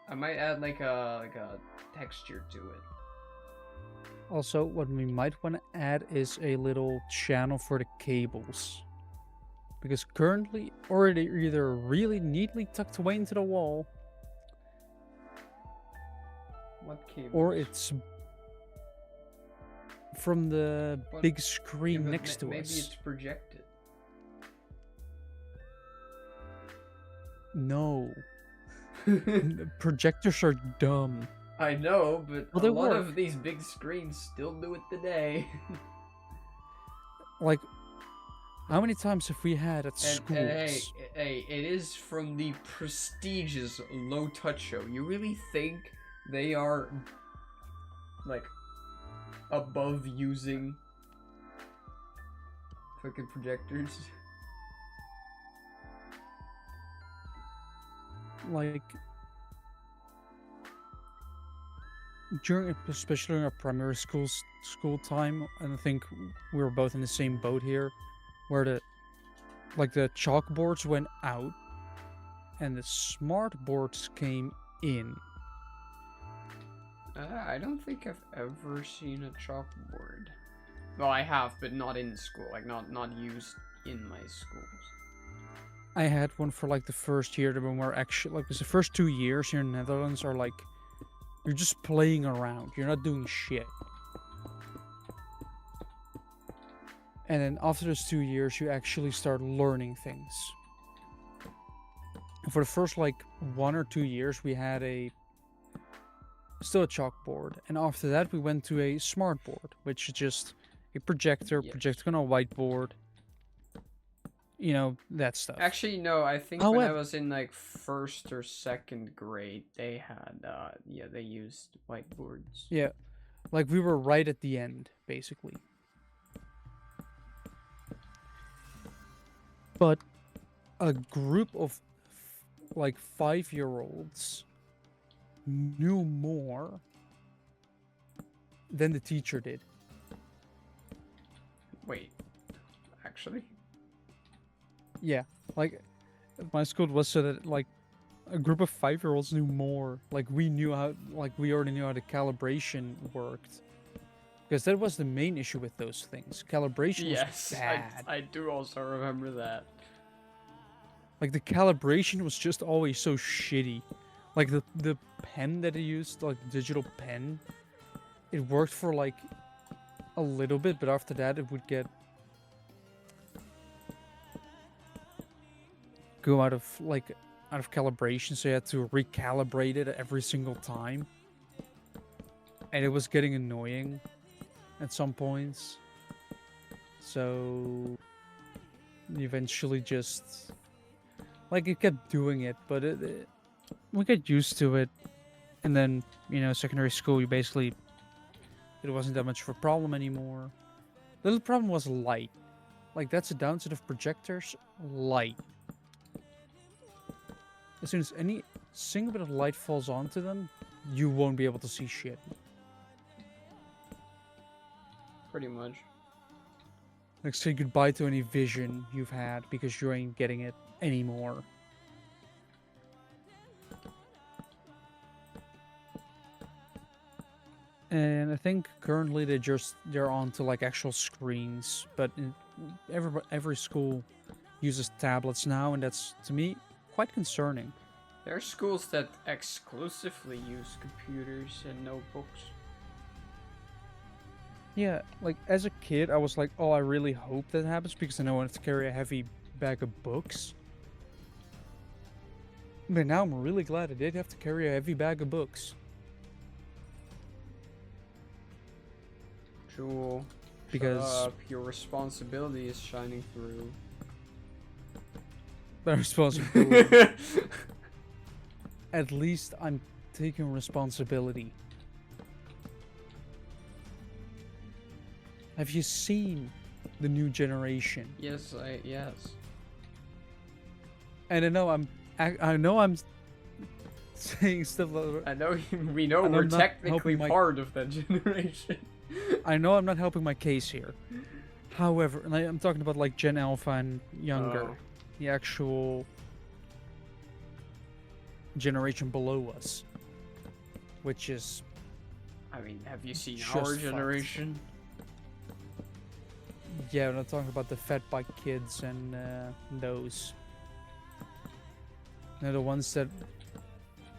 I might add like a texture to it. Also, what we might want to add is a little channel for the cables. Because currently, or they're either really neatly tucked away into the wall, What cable? or it's from the What- big screen but next to maybe us. it's projected. No. Projectors are dumb. I know, but Well, a they lot work. of these big screens still do it today. Like, how many times have we had at And schools? hey, it is from the prestigious Low Touch show. You really think they are like above using Fucking projectors. Like, especially during our primary school time, and I think we were both in the same boat here, where the chalkboards went out and the smart boards came in. I don't think I've ever seen a chalkboard. Well, I have, but not in school. Like, not used in my schools. I had one for like the first year when we're actually like, because the first 2 years here in the Netherlands are like, you're just playing around. You're not doing shit. And then after those 2 years, you actually start learning things. And for the first like 1 or 2 years, we had still a chalkboard. And after that, we went to a smart board, which is just a projector, Yes. projecting on a whiteboard. You know, that stuff. Actually, no, I think when I was in like 1st or 2nd grade, they had, they used whiteboards. Yeah, like we were right at the end, basically. But a group of like 5-year-olds knew more than the teacher did. Wait, actually? Yeah, like my school was so that like a group of 5-year-olds knew more. Like we already knew how the calibration worked. Because that was the main issue with those things. Calibration was bad. I do also remember that. Like the calibration was just always so shitty. Like the pen that I used, like digital pen, it worked for like a little bit, but after that it would go out of calibration, so you had to recalibrate it every single time. And it was getting annoying at some points. So eventually just like it kept doing it, but we got used to it. And then, secondary school, it wasn't that much of a problem anymore. The little problem was light. Like that's a downside of projectors, light. As soon as any single bit of light falls onto them, you won't be able to see shit. Pretty much. Like say goodbye to any vision you've had because you ain't getting it anymore. And I think currently they're on to like actual screens, but every school uses tablets now, and that's to me quite concerning. There are schools that exclusively use computers and notebooks. Yeah, like as a kid, I was like, oh, I really hope that happens because I know I want to carry a heavy bag of books. But now I'm really glad I did have to carry a heavy bag of books. Jewel, because your responsibility is shining through. But responsibility. At least I'm taking responsibility. Have you seen the new generation? Yes, yes. And I know I'm saying stuff. I know we know we're technically part of that generation. I know I'm not helping my case here. However, and I'm talking about like Gen Alpha and younger. Oh. The actual generation below us, which is, I mean, have you seen just our generation? Yeah, we're not talking about the fat bike kids and those. They're the ones that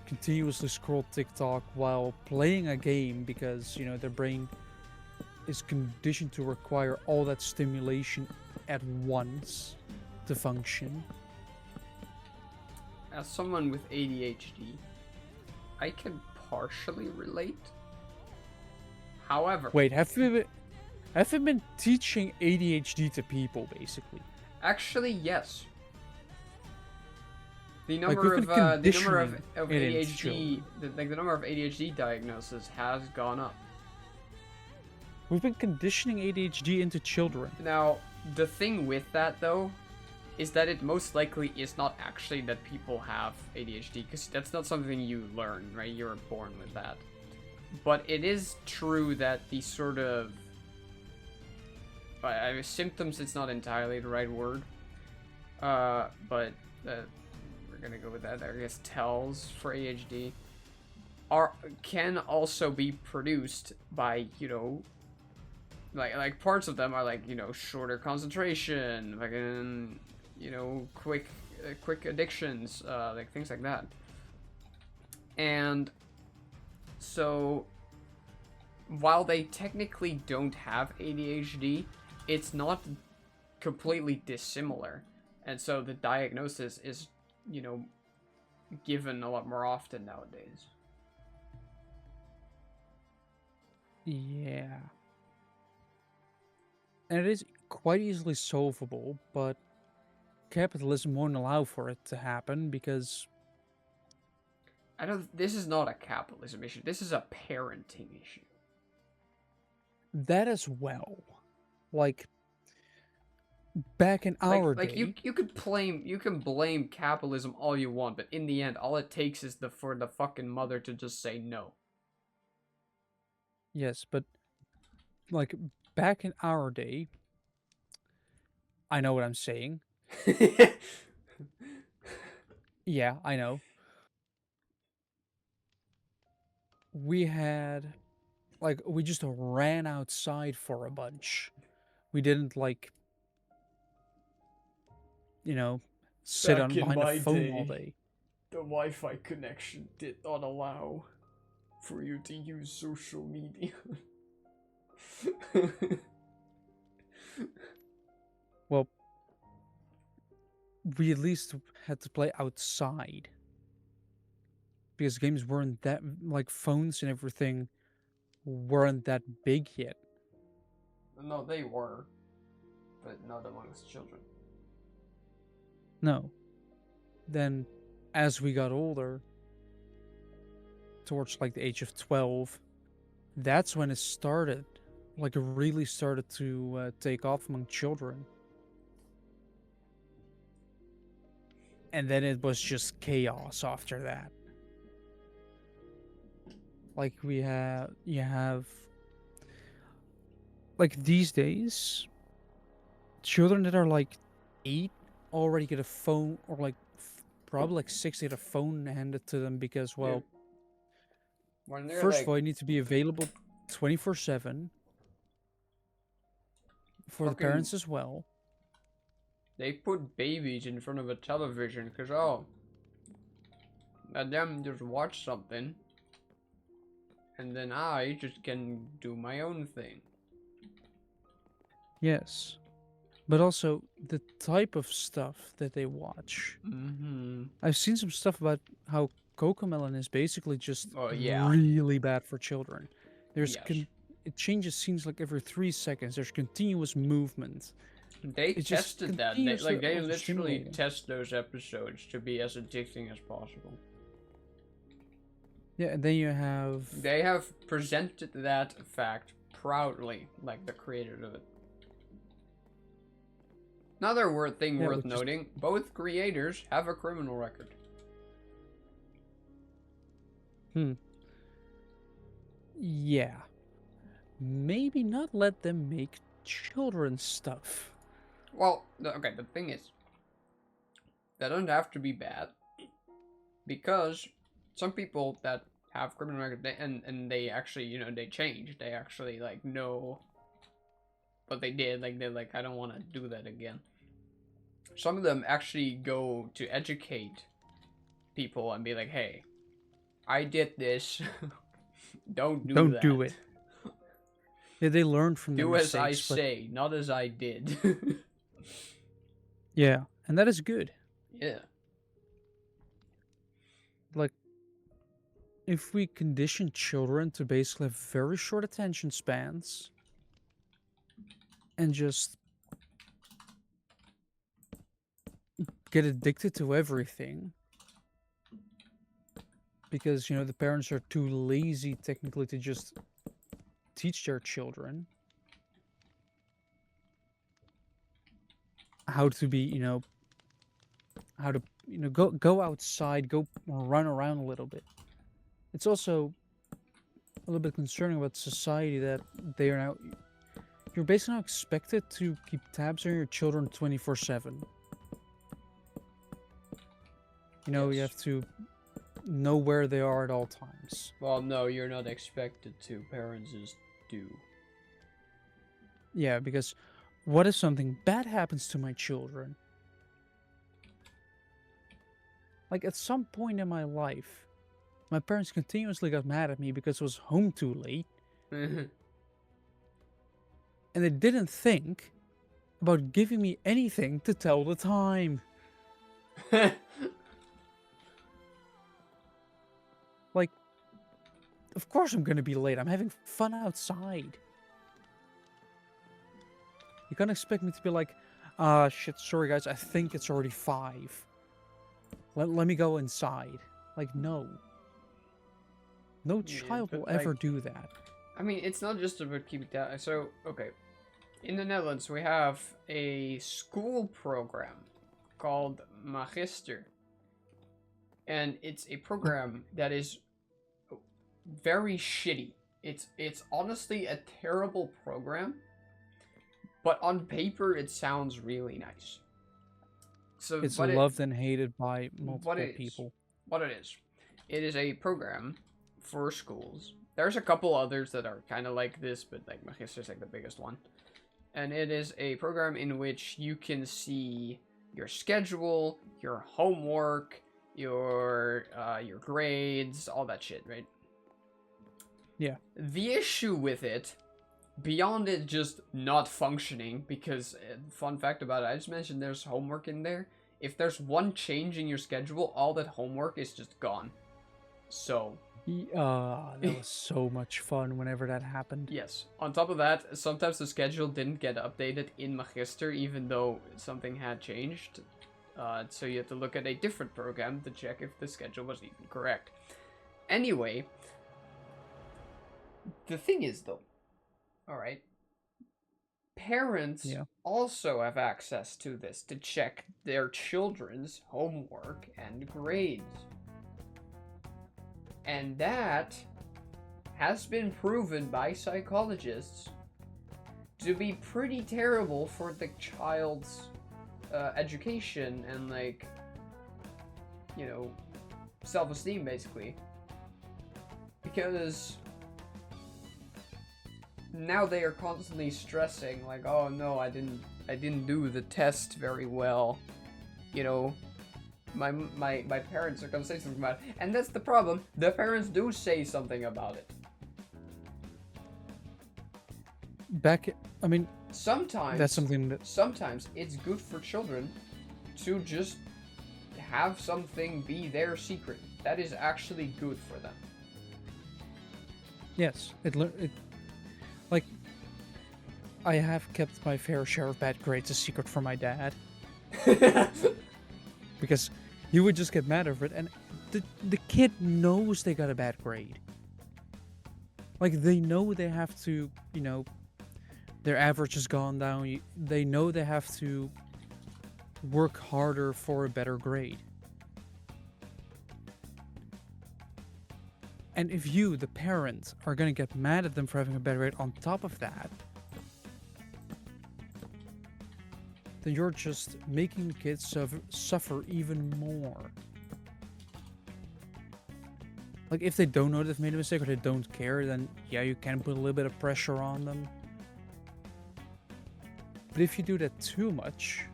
continuously scroll TikTok while playing a game because, their brain is conditioned to require all that stimulation at once to function. As someone with ADHD, I can partially relate. However... Wait, have you been teaching ADHD to people, basically? Actually, yes. The number of ADHD, the number of ADHD diagnoses has gone up. We've been conditioning ADHD into children. Now, the thing with that, though, is that it most likely is not actually that people have ADHD, because that's not something you learn, right? You're born with that. But it is true that the sort of symptoms, it's not entirely the right word, but we're gonna go with that. I guess tells for ADHD can also be produced by, you know, like parts of them are like, you know, shorter concentration, like you know, quick addictions, like things like that. And so while they technically don't have ADHD, it's not completely dissimilar. And so the diagnosis is, you know, given a lot more often nowadays. Yeah. And it is quite easily solvable, but capitalism won't allow for it to happen because This is not a capitalism issue. This is a parenting issue. that as well. Like back in our Like day, you can blame capitalism all you want, but in the end, all it takes is for the fucking mother to just say no. yes, but like back in our day, I know what I'm saying. Yeah, I know. We had like we just ran outside for a bunch. We didn't like, you know, sit Back on in behind a my phone all day, day. the Wi-Fi connection did not allow for you to use social media. Well, we at least had to play outside because games weren't that like phones and everything weren't that big yet. No, they were, but not amongst children. No. Then as we got older, towards like the age of 12, that's when it started. Like it really started to take off among children. And then it was just chaos after that. Like you have like these days, children that are like 8 already get a phone, or like probably like 6 get a phone handed to them because, Yeah. well, When they're first of like all, you need to be available 24/7 for the fucking, parents as well. they put babies in front of a television because, oh, let them just watch something, and then I just can do my own thing. Yes. But also the type of stuff that they watch. Mm-hmm. I've seen some stuff about how Cocomelon is basically just Oh, yeah. really bad for children. There's Yes. it changes scenes like every 3 seconds. There's continuous movement. They It's just tested that. They continuously literally overstimulating. test those episodes to be as addicting as possible. Yeah, and then you have They have presented that fact proudly, like the creators of it. Another thing yeah, worth which is noting, both creators have a criminal record. yeah. Maybe not let them make children's stuff. Well, okay, the thing is, they don't have to be bad, because some people that have criminal record, and they actually, you know, they change. They actually, like, know what they did. Like, they're like, I don't want to do that again. Some of them actually go to educate people and be like, hey, I did this. Don't do Don't that. do it. Yeah, they learn from their Do as I mistakes, but say, not as I did. yeah, and that is good. Yeah. Like, if we condition children to basically have very short attention spans and just get addicted to everything because, you know, the parents are too lazy technically to just teach their children how to be, how to, go outside, go run around a little bit. It's also a little bit concerning about society that they are now. You're basically now expected to keep tabs on your children 24/7. You Yes. have to know where they are at all times. Well, no, you're not expected to. Parents just do. Yeah, because what if something bad happens to my children? Like at some point in my life, my parents continuously got mad at me because I was home too late, and they didn't think about giving me anything to tell the time. Like, of course I'm gonna be late. I'm having fun outside. You can't expect me to be like, shit, sorry guys, I think it's already 5. Let me go inside. Like, no. No Yeah, child but, will ever like, do that. I mean, it's not just about keeping that. So, okay. In the Netherlands, we have a school program called Magister. And it's a program that is very shitty. It's honestly a terrible program, but on paper it sounds really nice. So It's what loved and hated by what multiple it is, people. what it is a program for schools. There's a couple others that are kind of like this, but like Magister's like the biggest one. And it is a program in which you can see your schedule, your homework, your grades, all that shit, right? Yeah. The issue with it, beyond it just not functioning, because fun fact about it, I just mentioned there's homework in there. If there's one change in your schedule, all that homework is just gone. So That was so much fun whenever that happened. yes. On top of that, sometimes the schedule didn't get updated in Magister, even though something had changed. So you had to look at a different program to check if the schedule was even correct. Anyway, the thing is, though, alright, parents also have access to this to check their children's homework and grades. And that has been proven by psychologists to be pretty terrible for the child's education and, like, self-esteem, basically. Because now they are constantly stressing, like, oh no, I didn't do the test very well. My parents are gonna say something about it. And that's the problem. The parents do say something about it. Sometimes that's something that sometimes it's good for children to just have something be their secret. That is actually good for them. yes, like I have kept my fair share of bad grades a secret from my dad because he would just get mad over it, and the kid knows they got a bad grade. Like they know they have to, their average has gone down. They know they have to work harder for a better grade. And if you, the parent, are going to get mad at them for having a better grade on top of that, then you're just making the kids suffer even more. Like, if they don't know they've made a mistake or they don't care, then yeah, you can put a little bit of pressure on them. But if you do that too much,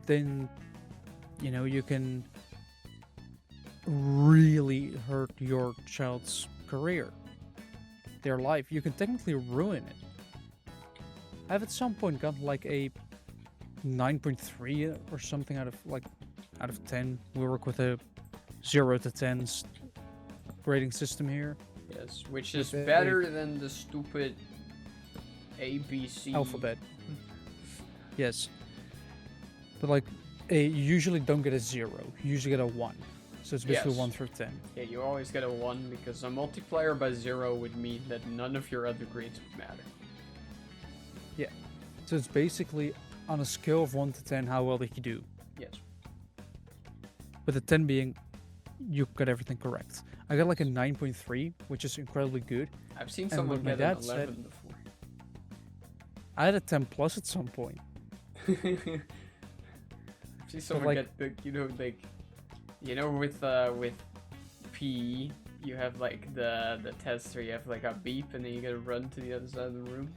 then, you can really hurt your child's career, their life. You can technically ruin it. I've at some point gotten like a 9.3 or something out of 10. We work with a 0 to 10 grading system here. Yes, which is better than the stupid ABC alphabet. Yes. But you usually don't get a 0. You usually get a 1. So it's basically Yes. 1 through 10. Yeah, you always get a 1 because a multiplier by 0 would mean that none of your other grades would matter. Yeah. So it's basically on a scale of 1 to 10, how well did you do? Yes. With the 10 being, you got everything correct. I got like a 9.3, which is incredibly good. I've seen And someone what my get an dad 11 said- before. I had a 10 plus at some point. I've seen someone like- get the, with PE, you have like the test where you have like a beep and then you gotta run to the other side of the room.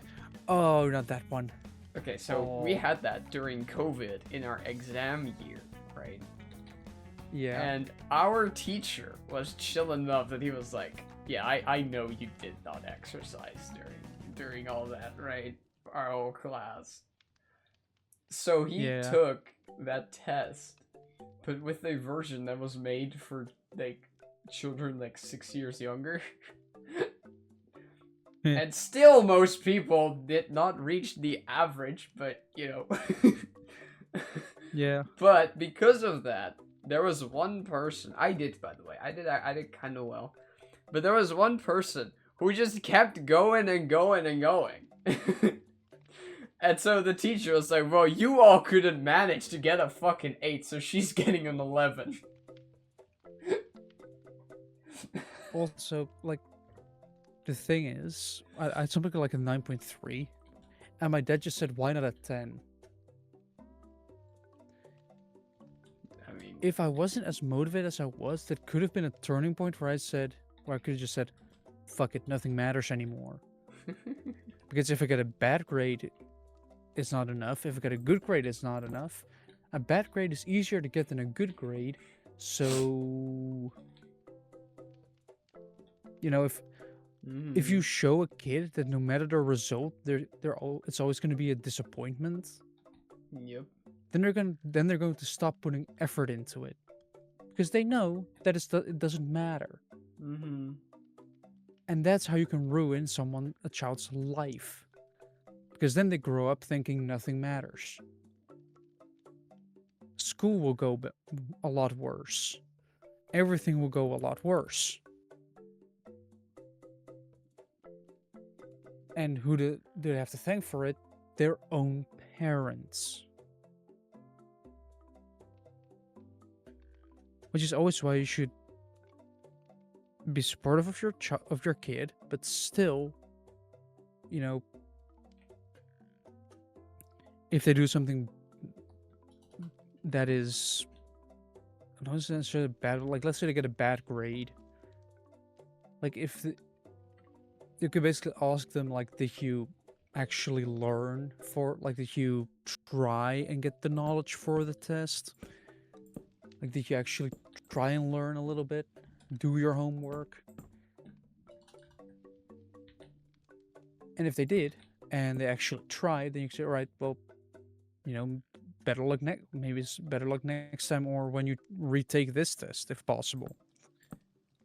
Oh, not that one. Okay, so we Oh. had that during COVID in our exam year, right? Yeah. And our teacher was chill enough that he was like, yeah, I know you did not exercise during all that, right? Our whole class. So he Yeah. took that test, but with a version that was made for like children like 6 years younger. And still most people did not reach the average, but Yeah. But because of that, there was one person. I did, by the way. I did kind of well. But there was one person who just kept going and going and going. And so the teacher was like, well, you all couldn't manage to get a fucking 8, so she's getting an 11. Also, like, the thing is, I had something like a 9.3, and my dad just said, why not a 10? I mean, If I wasn't as motivated as I was, that could have been a turning point where I could have just said, fuck it, nothing matters anymore. Because if I get a bad grade, it's not enough. If I get a good grade, it's not enough. A bad grade is easier to get than a good grade. So, if you show a kid that no matter the result, it's always going to be a disappointment. Yep. Then they're going to stop putting effort into it because they know that it doesn't matter. Mm-hmm. And that's how you can ruin a child's life. Because then they grow up thinking nothing matters. School will go a lot worse. Everything will go a lot worse. And who do they have to thank for it? Their own parents. Which is always why you should be supportive of your kid, but still, if they do something that is not necessarily bad, like let's say they get a bad grade, like you could basically ask them, like, did you actually learn did you try and get the knowledge for the test? Like, did you actually try and learn a little bit? Do your homework? And if they did, and they actually tried, then you can say, all right, well, better luck maybe it's better luck next time, or when you retake this test, if possible.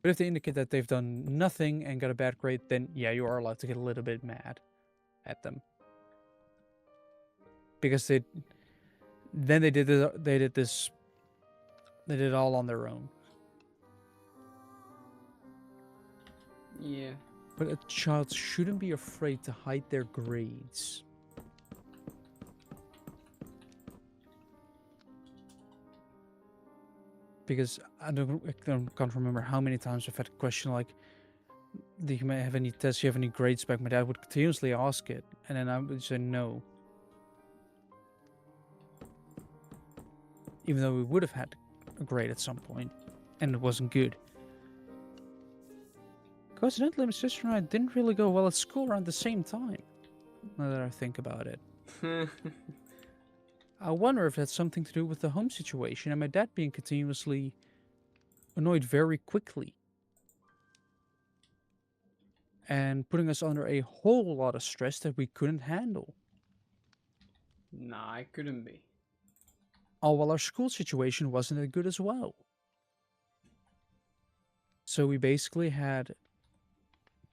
But if they indicate that they've done nothing and got a bad grade, then yeah, you are allowed to get a little bit mad at them. Because they did it all on their own. Yeah. But a child shouldn't be afraid to hide their grades. Because I can't remember how many times I've had a question like, do you have any tests, do you have any grades back? My dad would continuously ask it, and then I would say no. Even though we would have had a grade at some point, and it wasn't good. Coincidentally, my sister and I didn't really go well at school around the same time, now that I think about it. I wonder if that's something to do with the home situation and my dad being continuously annoyed very quickly. And putting us under a whole lot of stress that we couldn't handle. Nah, it couldn't be. All while our school situation wasn't that good as well. So we basically had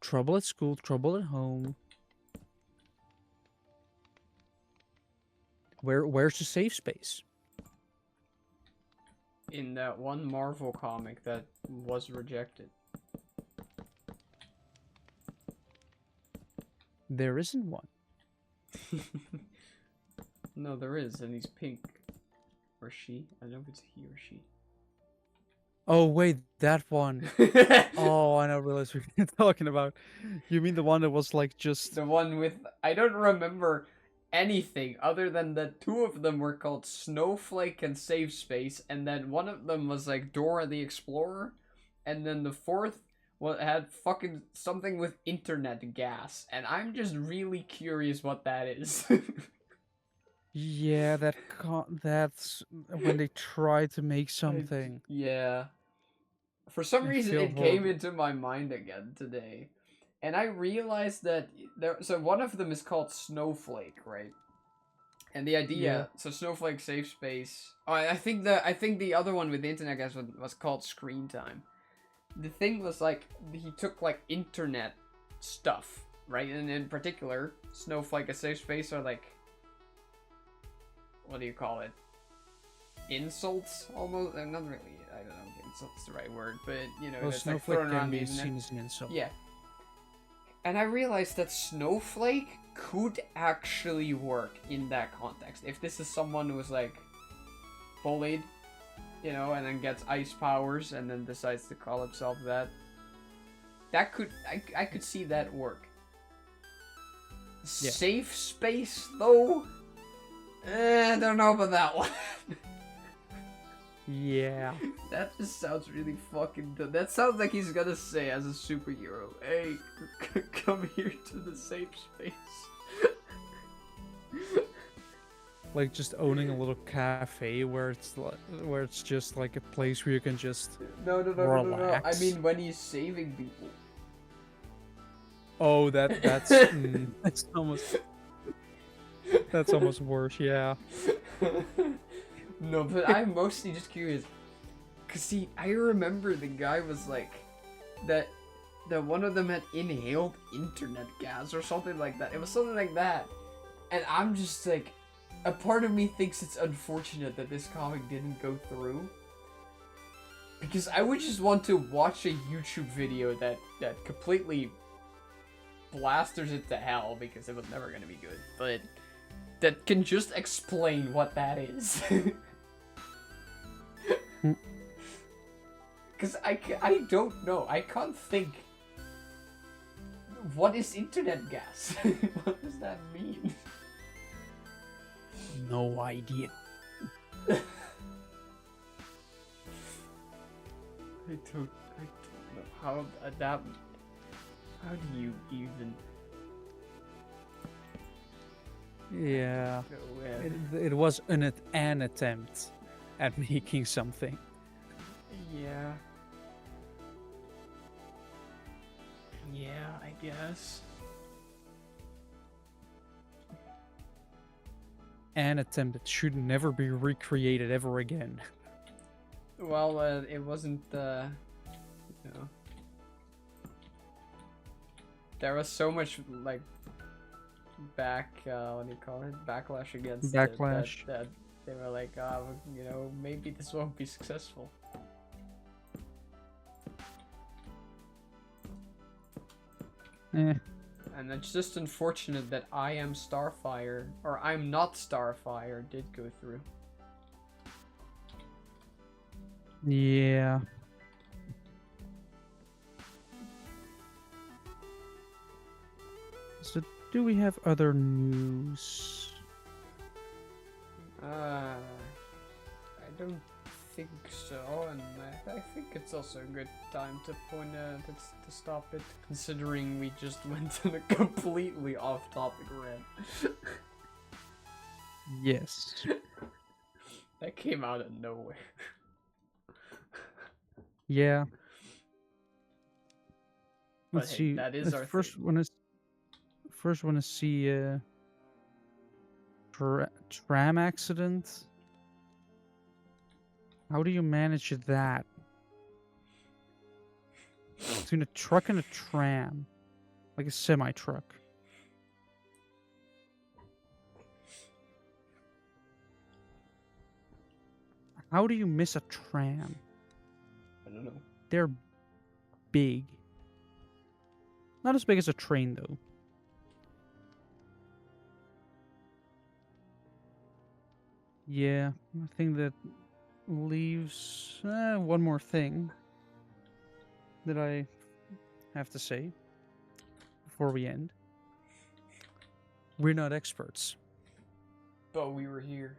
trouble at school, trouble at home. Where's the safe space? in that one Marvel comic that was rejected. There isn't one. No, there is, and he's pink. Or she. I don't know if it's he or she. Oh wait, that one. Oh, I now realize what you're talking about. You mean the one that was like just The one with... I don't remember anything other than that two of them were called Snowflake and Safe Space, and then one of them was like Dora the Explorer, and then the fourth had fucking something with internet gas, and I'm just really curious what that is. yeah, that's when they try to make something. Yeah. For some I reason, feel it came horrible. into my mind again today. And I realized that so one of them is called Snowflake, right? And the Yeah. idea, so Snowflake Safe Space. Oh, I think the other one with the internet guys was called Screen Time. The thing was like he took like internet stuff, right? And in particular, Snowflake a Safe Space are like, what do you call it? Insults almost. Not really. I don't know if insult's the right word, but you know, Well, it's like snowflake thrown can around the be internet. seen as an insult. Yeah. And I realized that Snowflake could actually work in that context. If this is someone who was like bullied, you know, and then gets ice powers and then decides to call himself that. That could I could see that work. Yeah. Safe space though? I don't know about that one. Yeah. That just sounds really fucking dumb. That sounds like he's gonna say as a superhero, "Hey, come here to the safe space." Like just owning a little cafe where it's just like a place where you can just No. I relax. mean when he's saving people. Oh, that's that's almost worse. Yeah. No, but I'm mostly just curious. Cause see, I remember the guy was like that one of them had inhaled internet gas or something like that. It was something like that. And I'm just like, a part of me thinks it's unfortunate that this comic didn't go through. Because I would just want to watch a YouTube video that completely blasters it to hell because it was never going to be good. But that can just explain what that is. Because I don't know. I can't think. What is internet gas? What does that mean? No idea. I don't know how that. How do you even? Yeah. Go in? It was an attempt at making something. Yeah. Yeah, I guess. An attempt that should never be recreated ever again. Well, it wasn't. You know. There was so much like what do you call it? Backlash against it Backlash. that they were like, you know, maybe this won't be successful. Eh. And it's just unfortunate that I Am Starfire, or I'm Not Starfire, did go through. Yeah. So, do we have other news? I don't think so, and I think it's also a good time to point to stop it, considering we just went on a completely off-topic rant. Yes. That came out of nowhere. Yeah. But Let's hey, see. that is our first thing. want to see tram accident. How do you manage that? Between a truck and a tram, like a semi truck. How do you miss a tram? I don't know. They're big. Not as big as a train, though. Yeah, I think that leaves one more thing that I have to say before we end. We're not experts. But we were here.